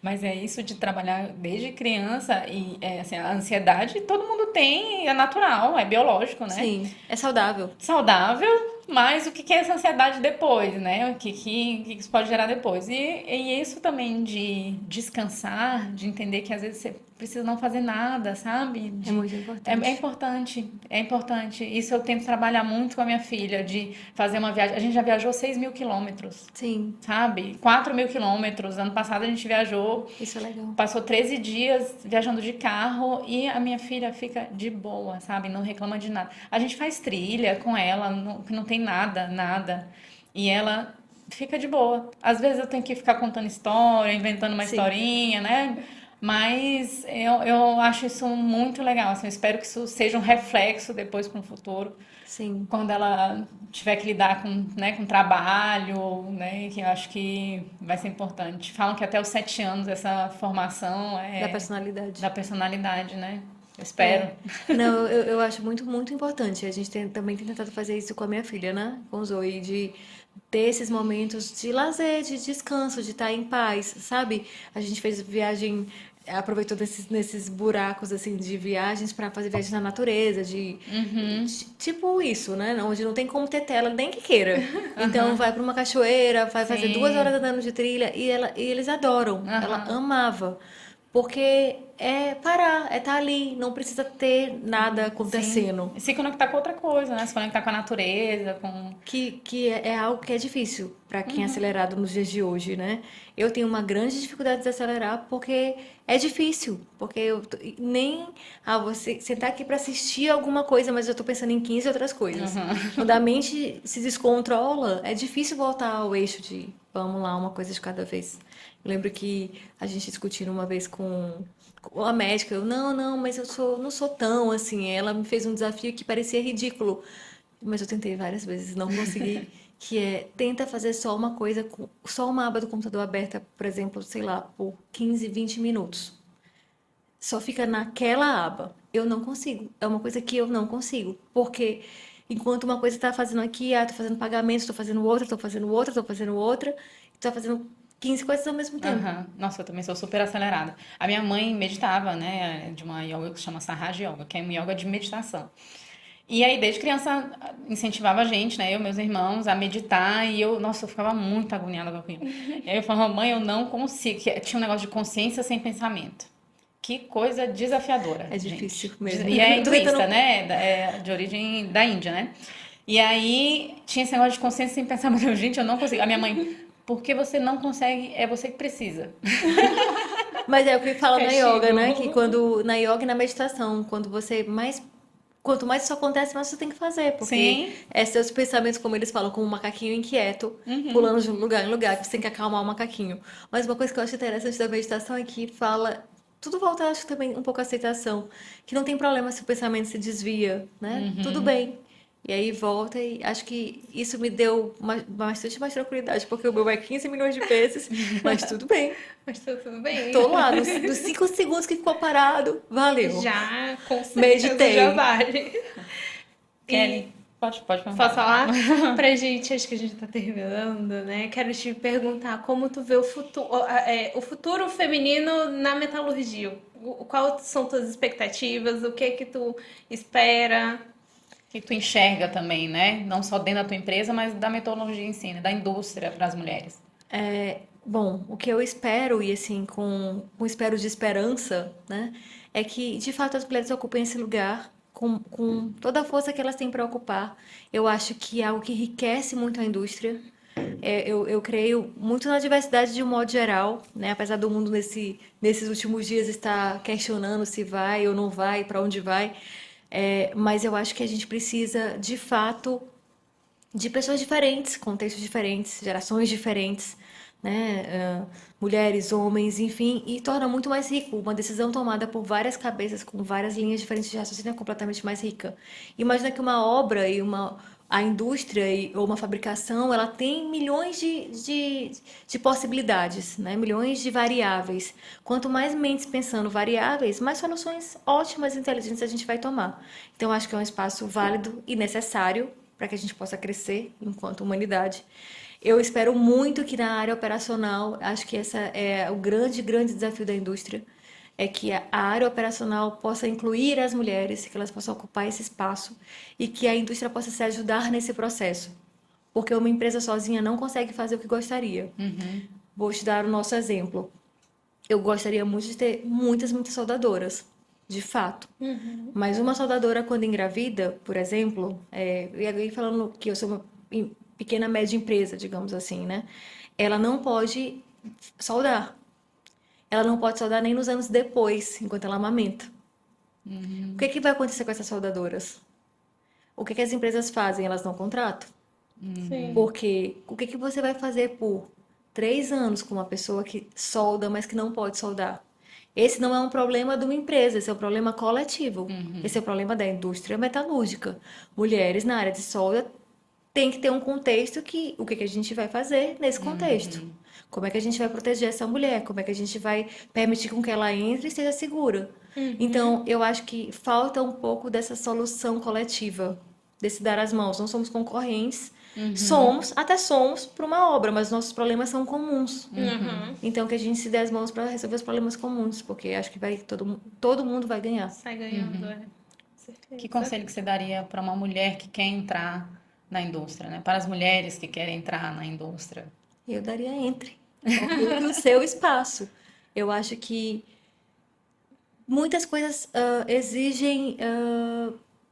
Mas é isso de trabalhar desde criança e assim, a ansiedade todo mundo tem, é natural, é biológico, né? Sim, é saudável. Saudável, mas o que que é essa ansiedade depois, né? O que isso pode gerar depois. E isso também de descansar, de entender que às vezes você precisa não fazer nada, sabe? É muito É importante. importante, é importante. Isso eu tento trabalhar muito com a minha filha, de fazer uma viagem. A gente já viajou 6.000 quilômetros, Sim, sabe? 4.000 quilômetros. Ano passado a gente viajou, isso é legal. passou 13 dias viajando de carro e a minha filha fica de boa, sabe? Não reclama de nada. A gente faz trilha com ela, que não tem nada, nada. E ela fica de boa. Às vezes eu tenho que ficar contando história, inventando uma Sim, historinha, né? Mas eu acho isso muito legal. Assim, eu espero que isso seja um reflexo depois para o futuro, sim. quando ela tiver que lidar com, né, com trabalho, né? Que eu acho que vai ser importante. Falam que até os 7 anos essa formação Da é personalidade. da personalidade, né? Eu É. espero. Não, eu acho muito, muito importante. A gente também tem tentado fazer isso com a minha filha, né? Com Zoe, de ter esses momentos de lazer, de descanso, de estar em paz, sabe? A gente fez viagem, aproveitou nesses buracos, assim, de viagens para fazer viagens na natureza, tipo isso, né? Onde não tem como ter tela, nem que queira. Então vai para uma cachoeira, vai fazer 2 horas Sim. andando de trilha e eles adoram. Ela Aham. amava. Porque é parar, é estar ali, não precisa ter nada Sim. acontecendo. E se conectar com outra coisa, né? Se conectar com a natureza, com. Que é algo que é difícil para quem é acelerado nos dias de hoje, né? Eu tenho uma grande dificuldade de acelerar porque é difícil, porque nem você sentar aqui para assistir alguma coisa, mas eu tô pensando em 15 outras coisas. Quando a mente se descontrola, é difícil voltar ao eixo de vamos lá, uma coisa de cada vez. Eu lembro que a gente discutindo uma vez com a médica, eu, não, mas não sou tão assim. Ela me fez um desafio que parecia ridículo. Mas eu tentei várias vezes, não consegui. Que é, tenta fazer só uma coisa, só uma aba do computador aberta, por exemplo, sei lá, por 15, 20 minutos. Só fica naquela aba. Eu não consigo. É uma coisa que eu não consigo. Porque enquanto uma coisa está fazendo aqui, tô fazendo pagamento, estou fazendo outra, estou fazendo outra, estou fazendo outra. tá fazendo 15 coisas ao mesmo tempo. Aham. Nossa, eu também sou super acelerada. A minha mãe meditava, né, de uma yoga que se chama Sahaja Yoga, que é uma yoga de meditação. E aí, desde criança, incentivava a gente, né, eu e meus irmãos, a meditar, e eu ficava muito agoniada com aquilo. E aí eu falava, mãe, eu não consigo, que tinha um negócio de consciência sem pensamento. Que coisa desafiadora, É gente. difícil mesmo. E é Eu tô hinduísta, tentando- né, de origem da Índia, né? E aí, tinha esse negócio de consciência sem pensamento. Eu, gente, eu não consigo. A minha mãe, porque você não consegue, é você que precisa. Mas é o que fala na Castigo. yoga, né? Que quando na yoga e na meditação, quando você mais quanto mais isso acontece, mais você tem que fazer, porque Sim. seus pensamentos, como eles falam, como um macaquinho inquieto, pulando de um lugar em lugar, que você tem que acalmar o macaquinho. Mas uma coisa que eu acho interessante da meditação é que fala tudo volta, acho que também um pouco à aceitação, que não tem problema se o pensamento se desvia, né? Tudo bem. E aí volta e acho que isso me deu bastante mais tranquilidade, porque o meu vai 15 milhões de vezes, mas tudo bem. Mas tá tudo bem. Tô lá, nos 5 segundos que ficou parado, valeu. Já, com certeza, Meditei. já vale. Kelly, pode perguntar. Posso falar? Pra gente, acho que a gente tá terminando, né? Quero te perguntar como tu vê o futuro feminino na metalurgia. Quais são tuas expectativas? O que que tu espera? O que tu enxerga também, né? Não só dentro da tua empresa, mas da metodologia em si, né? Da indústria para as mulheres. Bom, o que eu espero, e assim, com espero de esperança, né, é que de fato as mulheres ocupem esse lugar com toda a força que elas têm para ocupar. Eu acho que é algo que enriquece muito a indústria. Eu creio muito na diversidade de um modo geral, né? Apesar do mundo nesses últimos dias estar questionando se vai ou não vai, para onde vai. Mas eu acho que a gente precisa, de fato, de pessoas diferentes, contextos diferentes, gerações diferentes, né? Mulheres, homens, enfim, e torna muito mais rico. Uma decisão tomada por várias cabeças, com várias linhas diferentes de raciocínio é completamente mais rica. Imagina que uma obra e a indústria ou uma fabricação, ela tem milhões de possibilidades, né? Milhões de variáveis. Quanto mais mentes pensando variáveis, mais soluções ótimas e inteligentes a gente vai tomar. Então, acho que é um espaço válido e necessário para que a gente possa crescer enquanto humanidade. Eu espero muito que na área operacional, acho que essa é o grande desafio da indústria, é que a área operacional possa incluir as mulheres, que elas possam ocupar esse espaço e que a indústria possa se ajudar nesse processo. Porque uma empresa sozinha não consegue fazer o que gostaria. Vou te dar o nosso exemplo. Eu gostaria muito de ter muitas soldadoras, de fato. Mas uma soldadora, quando engravida, por exemplo, e aí falando que eu sou uma pequena, média empresa, digamos assim, né? Ela não pode soldar. Ela não pode soldar nem nos anos depois, enquanto ela amamenta. O que vai acontecer com essas soldadoras? O que as empresas fazem? Elas não contratam. Sim. Porque o que você vai fazer por 3 anos com uma pessoa que solda, mas que não pode soldar? Esse não é um problema de uma empresa, esse é um problema coletivo. Esse é o problema da indústria metalúrgica. Mulheres na área de solda têm que ter um contexto que o que a gente vai fazer nesse contexto. Como é que a gente vai proteger essa mulher? Como é que a gente vai permitir com que ela entre e seja segura? Então, eu acho que falta um pouco dessa solução coletiva, desse dar as mãos. Não somos concorrentes, até somos para uma obra, mas nossos problemas são comuns. Então, que a gente se dê as mãos para resolver os problemas comuns, porque acho que todo mundo vai ganhar. Sai ganhando, Com certeza. Que conselho que você daria para uma mulher que quer entrar na indústria, né? Para as mulheres que querem entrar na indústria? Eu daria entre. Ocupe o seu espaço. Eu acho que muitas coisas exigem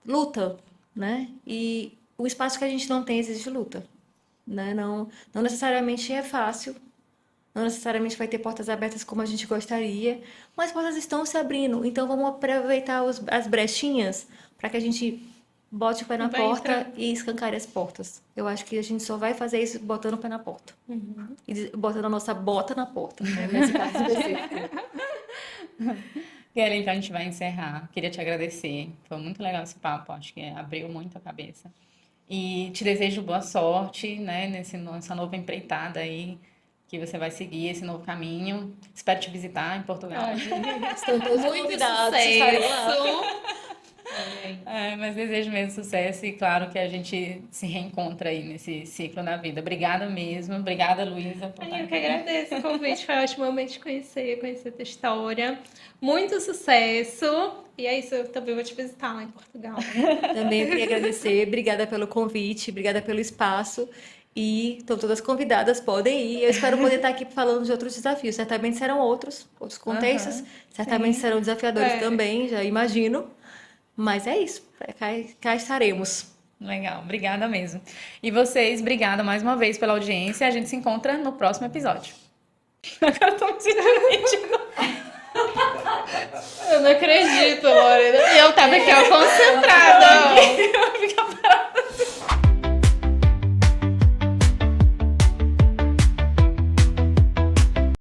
luta, né? E o espaço que a gente não tem exige luta, né? Não necessariamente é fácil, não necessariamente vai ter portas abertas como a gente gostaria, mas portas estão se abrindo. Então vamos aproveitar as brechinhas para que a gente bote o pé na Vai porta entrar. e escancare as portas. Eu acho que a gente só vai fazer isso botando o pé na porta. E botando a nossa bota na porta, né? Nesse caso específico. Kelly, então a gente vai encerrar. Queria te agradecer. Foi muito legal esse papo, acho que abriu muito a cabeça. E te desejo boa sorte, né, nessa nova empreitada aí, que você vai seguir esse novo caminho. Espero te visitar em Portugal. Estão todos Muito convidados. Estarei lá. sucesso! Mas desejo mesmo sucesso e claro que a gente se reencontra aí nesse ciclo na vida. Obrigada mesmo. Obrigada, Luísa, por estar Eu que aqui. agradeço o convite, foi ótimo realmente conhecer a tua história. Muito sucesso! E é isso, eu também vou te visitar lá em Portugal. Também eu queria agradecer, obrigada pelo convite, obrigada pelo espaço. E estão todas convidadas, podem ir. Eu espero poder estar aqui falando de outros desafios. Certamente serão outros contextos. Aham, Certamente sim. serão desafiadores É. também, já imagino. Mas é isso, cá estaremos. Legal, obrigada mesmo. E vocês, obrigada mais uma vez pela audiência. A gente se encontra no próximo episódio. Agora eu tô me sentindo. Eu não acredito, Lorena. E eu tava aqui, ó, concentrada. Ó.